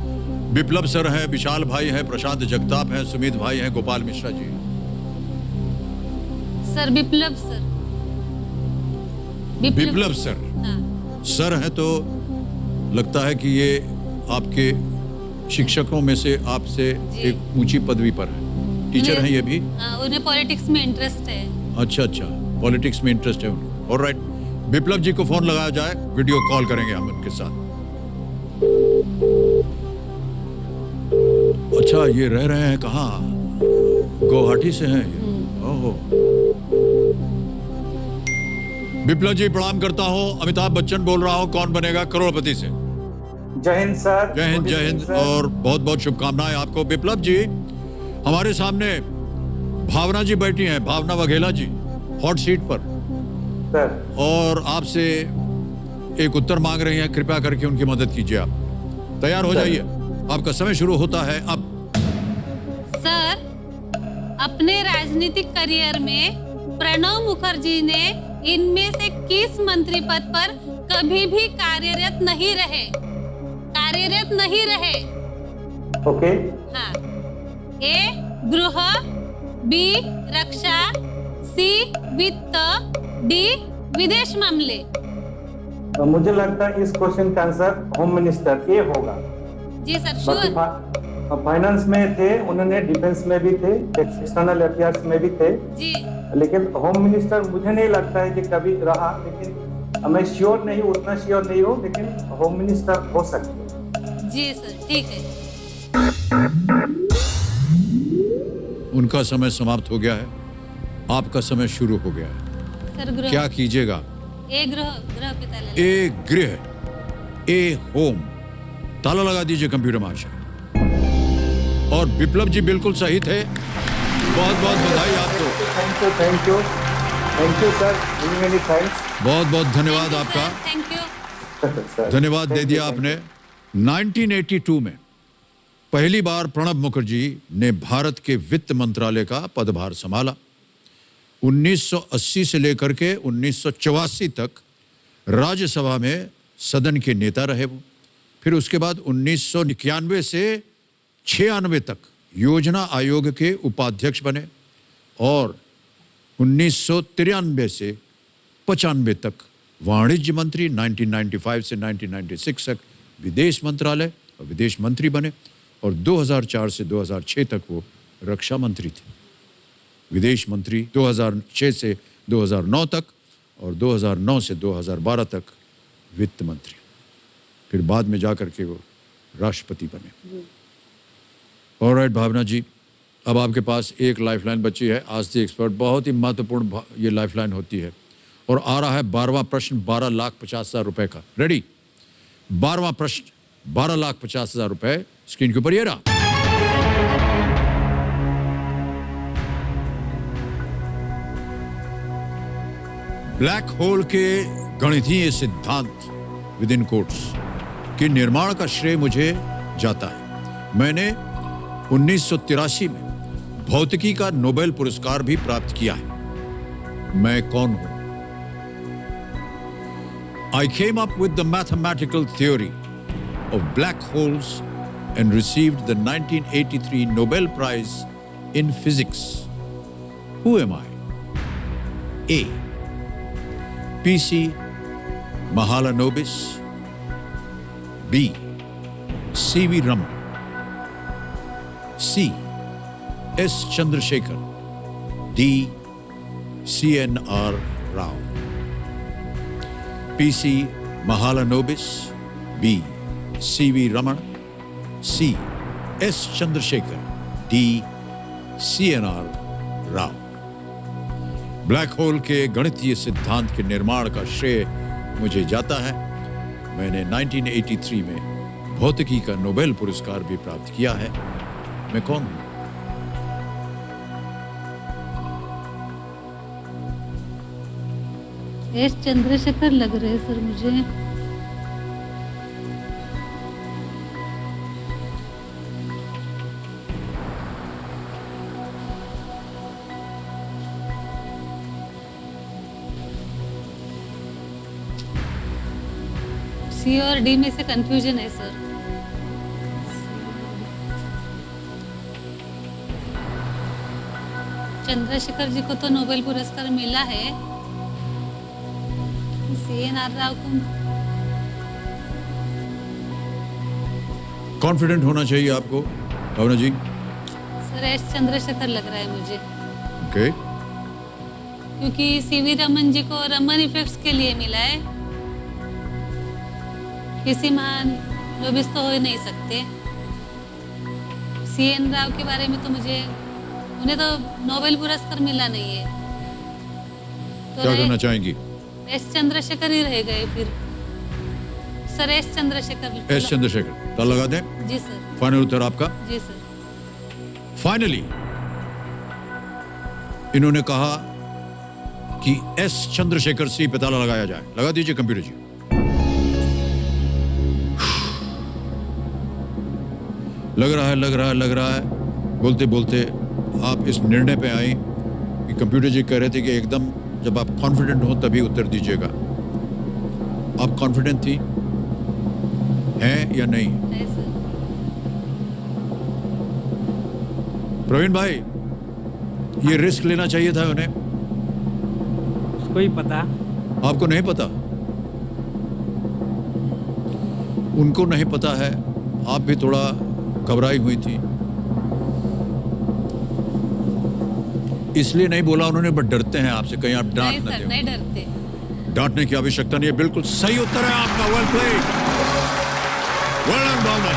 विप्लव सर हैं, विशाल भाई हैं, प्रशांत जगताप हैं, सुमित भाई हैं, गोपाल मिश्रा जी। सर विप्लव सर। विप्लव सर, हाँ। सर है तो लगता है कि ये आपके शिक्षकों में से आपसे एक ऊंची पदवी पर है। टीचर हैं ये भी? हाँ, उन्हें पॉलिटिक्स में इंटरेस्ट है। अच्छा अच्छा, पॉलिटिक्स में इंटरेस्ट है उनको। ऑलराइट, विप्लव जी को फोन लगाया जाए, वीडियो कॉल करेंगे हम उनके साथ। अच्छा, ये रह रहे हैं कहाँ? गुवाहाटी से हैं ये। ओहो, विप्लव जी प्रणाम करता हूँ, अमिताभ बच्चन बोल रहा हूँ, कौन बनेगा करोड़पति से। जय हिंद सर। जय हिंद, जय हिंद, और बहुत बहुत शुभकामनाएं आपको। विप्लव जी, हमारे सामने भावना जी बैठी हैं, भावना वघेला जी, हॉट सीट पर सर, और आपसे एक उत्तर मांग रही हैं, कृपया करके उनकी मदद कीजिए। आप तैयार हो जाइए, आपका समय शुरू होता है अब। सर, अपने राजनीतिक करियर में प्रणब मुखर्जी ने इनमें से किस मंत्री पद पर कभी भी कार्यरत नहीं रहे? ओके। हाँ। ए गृह, बी रक्षा, सी वित्त, डी विदेश मामले। तो मुझे लगता है इस क्वेश्चन का आंसर होम मिनिस्टर ये होगा। जी सर, श्योर। फाइनेंस में थे, उन्होंने डिफेंस में भी थे, एक्सटर्नल अफेयर्स में भी थे, जी। लेकिन होम मिनिस्टर मुझे नहीं लगता है कि कभी रहा, लेकिन मैं श्योर नहीं, उतना श्योर नहीं हूँ, लेकिन होम मिनिस्टर हो सकते हैं। जी सर, ठीक है। उनका समय समाप्त हो गया है, आपका समय शुरू हो गया है। सर गृह। क्या कीजिएगा? ए गृह पिता ले। ए गृह, ए होम, ताला लगा दीजिए कंप्यूटर महाशय। और विप्लव जी बिल्कुल सही थे, बहुत बहुत बधाई आपको। Thank you sir, many thanks. बहुत बहुत धन्यवाद आपका, थैंक यू। धन्यवाद दे दिया आपने। 1982 में पहली बार प्रणब मुखर्जी ने भारत के वित्त मंत्रालय का पदभार संभाला। 1980 से लेकर के 1984 तक राज्यसभा में सदन के नेता रहे वो। फिर उसके बाद 1991 से 96 तक योजना आयोग के उपाध्यक्ष बने और 1993 से 95 तक वाणिज्य मंत्री, 1995 से 1996 तक विदेश मंत्रालय और विदेश मंत्री बने और 2004 से 2006 तक वो रक्षा मंत्री थे। विदेश मंत्री 2006 से 2009 तक और 2009 से 2012 तक वित्त मंत्री। फिर बाद में जाकर के वो राष्ट्रपति बने। ऑलराइट भावना जी, अब आपके पास एक लाइफलाइन बची है। आज द एक्सपर्ट बहुत ही महत्वपूर्ण ये लाइफलाइन होती है। और आ रहा है 12वां प्रश्न 12,50,000 रुपए का। रेडी? 12वां प्रश्न 12,50,000 रुपए स्क्रीन के ऊपर ये रहा। ब्लैक होल के गणितीय सिद्धांत विद इन कोट्स के निर्माण का श्रेय मुझे जाता है। मैंने 1983 में भौतिकी का नोबेल पुरस्कार भी प्राप्त किया है। मैं कौन हूं? I came up with the mathematical theory of black holes and received the 1983 Nobel Prize in Physics. Who am I? A. P.C. Mahalanobis. B. C.V. Raman. C. S. Chandrasekhar. D. C.N.R. Rao. P.C. Mahalanobis. B. C.V. Raman. C. S. Chandrasekhar. D. C.N.R. Rao. Black hole के गणितीय सिद्धांत के निर्माण का श्रेय मुझे जाता है। मैंने 1983 में भौतिकी का नोबेल पुरस्कार भी प्राप्त किया है। मैं कौन हूं? एस चंद्रशेखर लग रहे हैं सर मुझे। सी और डी में से कंफ्यूजन है सर। चंद्रशेखर जी को तो नोबेल पुरस्कार मिला है। CNR राव को कॉन्फिडेंट होना चाहिए आपको भावना जी। सर एस चंद्रशेखर लग रहा है मुझे। ओके। क्योंकि सीवी रमन जी को रमन इफेक्ट्स के लिए मिला है। किसी महान लोबिस तो हो ही नहीं सकते। CN राव के बारे में तो मुझे, उन्हें तो नोबेल पुरस्कार मिला नहीं है। तो क्या करना चाहेंगी? एस चंद्रशेखर ही रह गए फिर। Sir S Chandrashekhar. S Chandrashekhar तो लगा दें। जी सर। फाइनल उत्तर आपका? जी सर। फाइनली इन्होंने कहा कि एस चंद्रशेखर से पता लगाया जाए। लगा दीजिए कंप्यूटर जी। लग रहा है बोलते बोलते आप इस निर्णय पे आए कि कंप्यूटर जी कह रहे थे कि एकदम जब आप कॉन्फिडेंट हो तभी उत्तर दीजिएगा। आप कॉन्फिडेंट थी हैं या नहीं? है सर। प्रवीण भाई, ये रिस्क लेना चाहिए था उन्हें। उसको ही पता। आपको नहीं पता? उनको नहीं पता है। आप भी थोड़ा घबराई हुई थी, इसलिए नहीं बोला उन्होंने, बट डरते हैं आपसे कहीं आप डांट नहीं न सर, दें। नहीं डरते। डांटने की आवश्यकता नहीं है। बिल्कुल सही उत्तर है आपका। Well played. Well done Bhavna,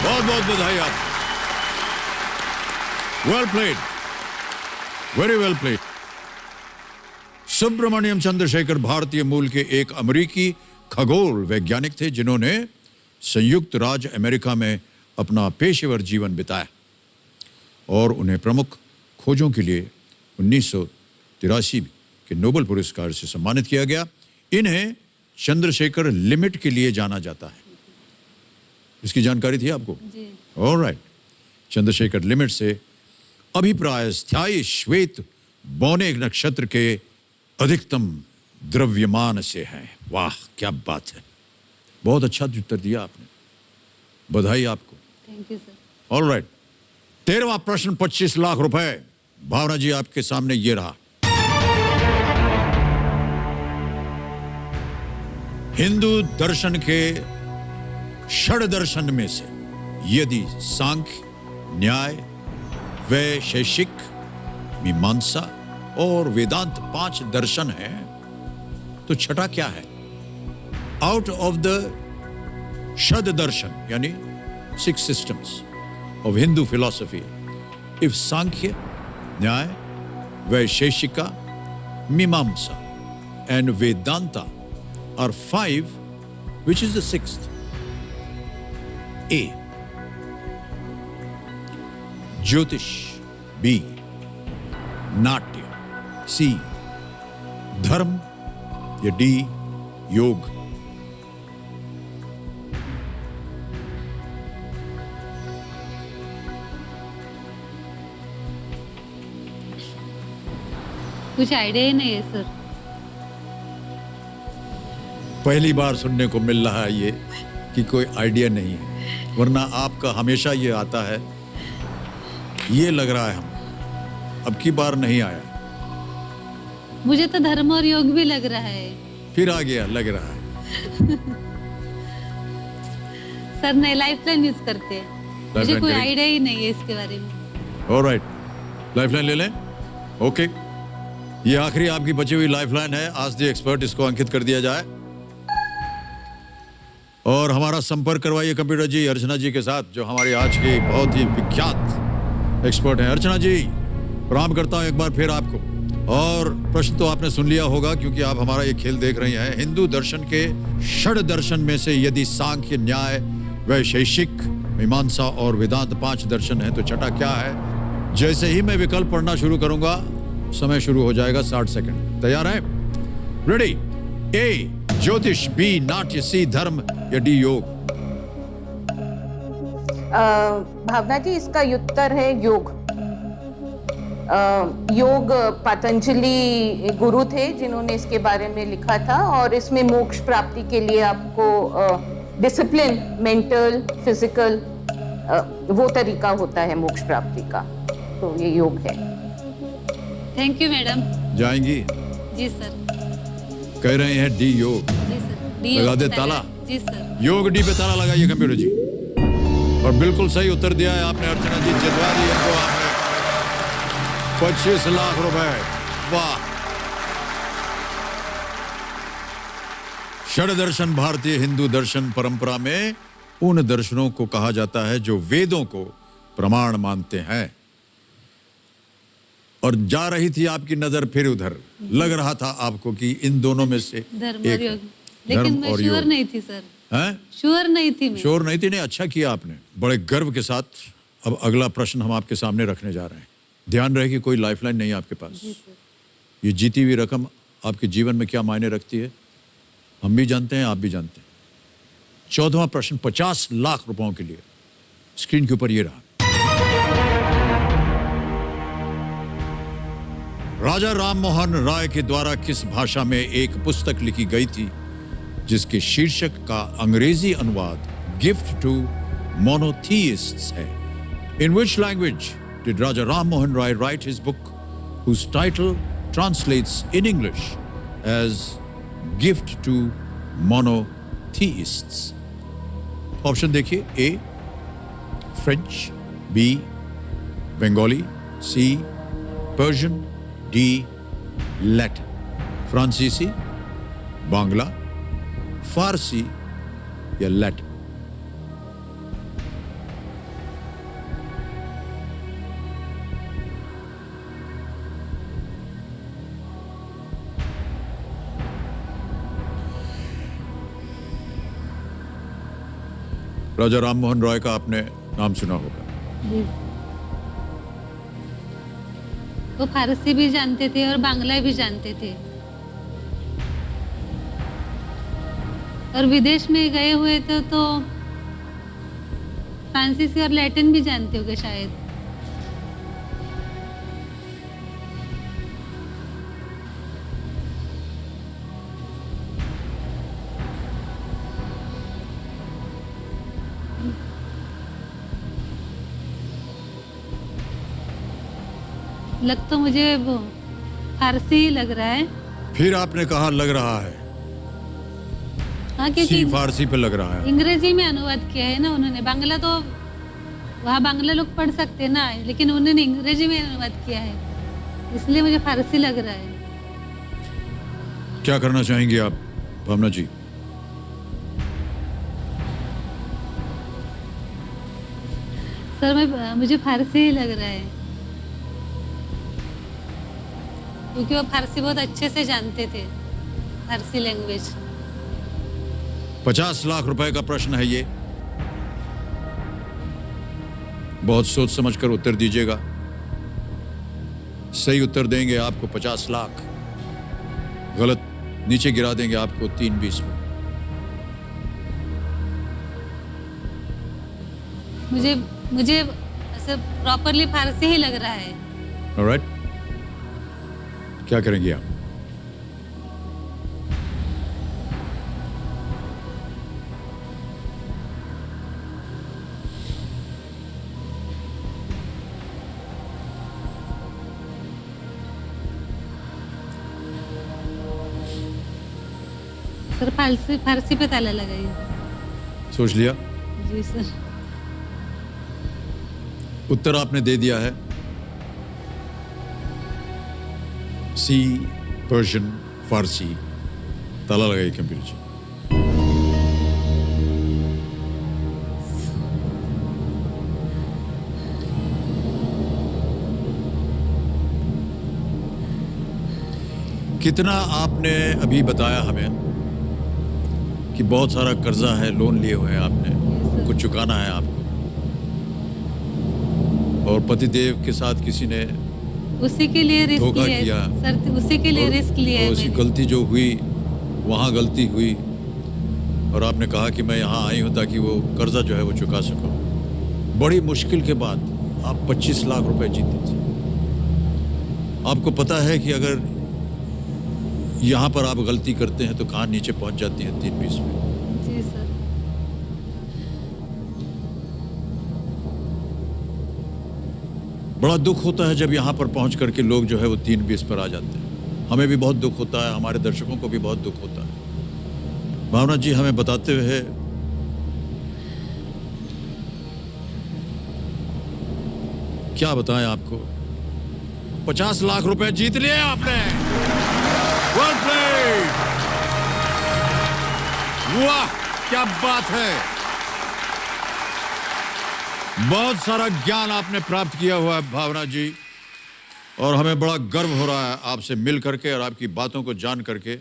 बहुत बहुत बधाई आप। Well played, very well played. Subrahmanyan Chandrasekhar भारतीय मूल के एक अमेरिकी खगोल वैज्ञानिक थे जिन्होंने संयुक्त राज्य अमेरिका में अपना पेशेवर जीवन बिताया और उन्हें प्रमुख खोजों के लिए 1983 के नोबेल पुरस्कार से सम्मानित किया गया। इन्हें चंद्रशेखर लिमिट के लिए जाना जाता है। इसकी जानकारी थी आपको? जी। ऑलराइट। चंद्रशेखर लिमिट से अभिप्राय स्थायी श्वेत बौने नक्षत्र के अधिकतम द्रव्यमान से है। वाह क्या बात है, बहुत अच्छा उत्तर दिया आपने, बधाई आपको। Thank you sir. ऑलराइट। 13वां प्रश्न 25 लाख रुपए। भावना जी आपके सामने ये रहा। हिंदू दर्शन के षड दर्शन में से यदि सांख्य, न्याय, वैशेषिक, मीमांसा और वेदांत 5 दर्शन हैं, तो छठा क्या है? Out of the Shad darshan, yani 6 systems of Hindu philosophy. If Sankhya, Nyaya, Vaisheshika, Mimamsa and Vedanta are 5, which is the 6th? A. Jyotish. B. Natya. C. Dharm. या D. योग. कुछ आइडिया ही नहीं है सर। पहली बार सुनने को मिल रहा है ये कि कोई आइडिया नहीं है, वरना आपका हमेशा ये आता है। ये लग रहा है हम अब की बार नहीं आया। मुझे तो धर्म और योग भी लग रहा है। फिर आ गया लग रहा है। सर नए लाइफलाइन यूज करते हैं, मुझे Lifeline कोई करें? आइडिया ही नहीं है इसके बारे में। ऑलराइट, लाइफलाइन ले लें। ओके, ये आखिरी आपकी बची हुई लाइफलाइन है। आज द एक्सपर्ट, इसको अंकित कर दिया जाए और हमारा संपर्क करवाइए कंप्यूटर जी अर्चना जी के साथ, जो हमारी आज की बहुत ही विख्यात एक्सपर्ट हैं। अर्चना जी, प्रणाम करता हूं एक बार फिर आपको। और प्रश्न तो आपने सुन लिया होगा क्योंकि आप हमारा ये खेल देख रही हैं। हिंदू दर्शन के षड दर्शन में से यदि सांख्य, न्याय, वैशेषिक, मीमांसा और वेदांत 5 दर्शन हैं, तो छठा क्या है? जैसे ही मैं विकल्प पढ़ना शुरू करूंगा, समय शुरू हो जाएगा। 60 सेकंड। तैयार है? रेडी? ए ज्योतिष, बी नाट्य, सी धर्म या डी योग? भावना जी, इसका उत्तर है योग। योग पतंजलि गुरु थे जिन्होंने इसके बारे में लिखा था, और इसमें मोक्ष प्राप्ति के लिए आपको डिसिप्लिन, मेंटल, फिजिकल, वो तरीका होता है मोक्ष प्राप्ति का। तो ये योग है। Thank you madam. जाएंगी? जी सर। कह रहे हैं डी योग। जी सर। डी लगा दे योग ताला? जी सर। योग डी पे ताला लगाइए कंप्यूटर जी। और बिल्कुल सही उत्तर दिया है आपने अर्चना जी। जितवा दी इनको आपने 25 लाख रुपए। वाह! षड दर्शन भारतीय हिंदू दर्शन परंपरा में उन दर्शनों को कहा जाता है जो वेदों को प्रमाण मानते हैं। और जा रही थी आपकी नजर फिर उधर, लग रहा था आपको कि इन दोनों में से धर्म एक और है। योग, लेकिन मैं श्योर नहीं थी सर। हैं? श्योर नहीं थी मैं। श्योर नहीं थी? नहीं, अच्छा किया आपने। बड़े गर्व के साथ अब अगला प्रश्न हम आपके सामने रखने जा रहे हैं। ध्यान रहे कि कोई लाइफलाइन नहीं है आपके पास। ये जीती हुई रकम आपके जीवन में क्या मायने रखती है, हम भी जानते हैं, आप भी जानते हैं। 14वां प्रश्न 50 लाख रुपयों के लिए स्क्रीन के ऊपर ये रहा। राजा राम मोहन राय के द्वारा किस भाषा में एक पुस्तक लिखी गई थी जिसके शीर्षक का अंग्रेजी अनुवाद गिफ्ट टू मोनोथीइस्ट्स है? In which language did Raja Ram Mohan Rai write his book, whose title translates in English as Gift to Monotheists? Option देखिए। ए फ्रेंच, बी बंगाली, सी पर्शियन, डी लैटिन। फ्रांसीसी, बांग्ला, फारसी या लैटिन? राजा राम मोहन रॉय का आपने नाम सुना होगा। जी। वो फारसी भी जानते थे और बांग्ला भी जानते थे, और विदेश में गए हुए थे तो फ्रांसीसी और लैटिन भी जानते होंगे शायद। लग तो मुझे वो फारसी ही लग रहा है। फिर आपने कहा लग रहा है। हाँ, सी क्योंकि फारसी पे लग रहा है। अंग्रेजी में अनुवाद किया है ना उन्होंने। बांग्ला तो वहाँ बांग्ला लोग पढ़ सकते हैं ना, लेकिन उन्होंने अंग्रेजी में अनुवाद किया है, इसलिए मुझे फारसी लग रहा है। क्या करना चाहेंगे आप भावना जी? सर मुझे फारसी ही लग रहा है, क्योंकि वो फारसी बहुत अच्छे से जानते थे, फारसी लैंग्वेज। 50 लाख रुपए का प्रश्न है ये, बहुत सोच समझकर उत्तर दीजिएगा। सही उत्तर देंगे आपको 50 लाख, गलत नीचे गिरा देंगे आपको 3-20 में। मुझे ऐसे प्रॉपरली फारसी ही लग रहा है। ऑलराइट, क्या करेंगे आप? सर फारसी पे ताला लगाइए। सोच लिया? जी सर। उत्तर आपने दे दिया है, सी पर्शियन फारसी। ताला लगाइए कंप्यूटर जी। कितना आपने अभी बताया हमें कि बहुत सारा कर्जा है, लोन लिए हुए हैं आपने, कुछ चुकाना है आपको, और पतिदेव के साथ किसी ने उसी के लिए रिस्क धोखा लिया किया। सर, उसी के लिए और रिस्क लिया है उसकी मैंने। गलती जो हुई वहाँ गलती हुई, और आपने कहा कि मैं यहाँ आई हूँ ताकि वो कर्जा जो है वो चुका सकूँ। बड़ी मुश्किल के बाद आप 25 लाख रुपए जीते थे। आपको पता है कि अगर यहाँ पर आप गलती करते हैं तो कहाँ नीचे पहुँच जाती है 3-20 में। जी सर। बड़ा दुख होता है जब यहाँ पर पहुँच करके लोग जो है वो 3-20 पर आ जाते हैं। हमें भी बहुत दुख होता है, हमारे दर्शकों को भी बहुत दुख होता है। भावना जी हमें बताते हुए क्या बताएं आपको, 50 लाख रुपए जीत लिए आपने। वेल प्लेड, वाह क्या बात है। बहुत सारा ज्ञान आपने प्राप्त किया हुआ है भावना जी, और हमें बड़ा गर्व हो रहा है आपसे मिल करके और आपकी बातों को जान करके।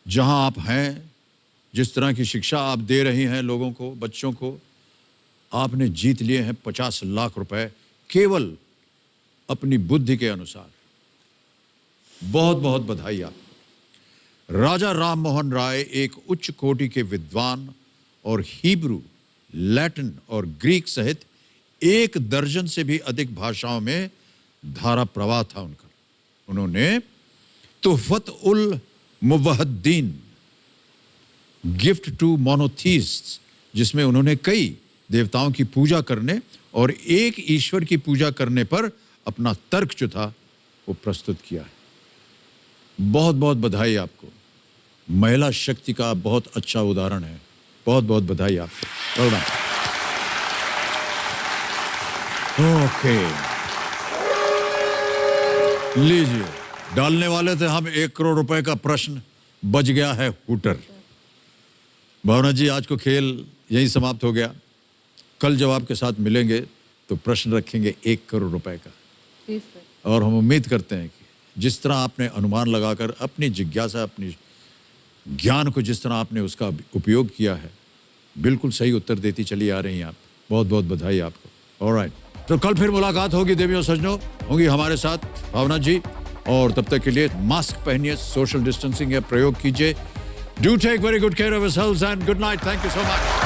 जहां आप हैं, जिस तरह की शिक्षा आप दे रही हैं लोगों को, बच्चों को, आपने जीत लिए हैं 50 लाख रुपए केवल अपनी बुद्धि के अनुसार। बहुत बहुत बधाई आपको। राजा राम मोहन राय एक उच्च कोटि के विद्वान और हिब्रू, लैटिन और ग्रीक सहित 1 दर्जन से भी अधिक भाषाओं में धारा प्रवाह था उनका। उन्होंने तुहफत उल मुवहद्दीन, गिफ्ट टू मोनोथीस्ट्स, जिसमें उन्होंने कई देवताओं की पूजा करने और एक ईश्वर की पूजा करने पर अपना तर्क जो था वो प्रस्तुत किया है। बहुत बहुत बधाई आपको। महिला शक्ति का बहुत अच्छा उदाहरण है। बहुत बहुत बधाई आपको। Well done. ओके, लीजिए, डालने वाले थे हम 1 करोड़ रुपए का प्रश्न, बच गया है हूटर। भावना जी आज को खेल यही समाप्त हो गया। कल जब आपके साथ मिलेंगे तो प्रश्न रखेंगे 1 करोड़ रुपए का, जी सर। और हम उम्मीद करते हैं कि जिस तरह आपने अनुमान लगाकर अपनी जिज्ञासा, अपनी ज्ञान को जिस तरह आपने उसका उपयोग किया है, बिल्कुल सही उत्तर देती चली आ रही हैं आप। बहुत बहुत बधाई आपको। ऑलराइट, तो कल फिर मुलाकात होगी देवियों सज्जनों, होंगी हमारे साथ भावना जी, और तब तक के लिए मास्क पहनिए, सोशल डिस्टेंसिंग है प्रयोग कीजिए। Do take very good care of yourselves and good night. Thank you so much.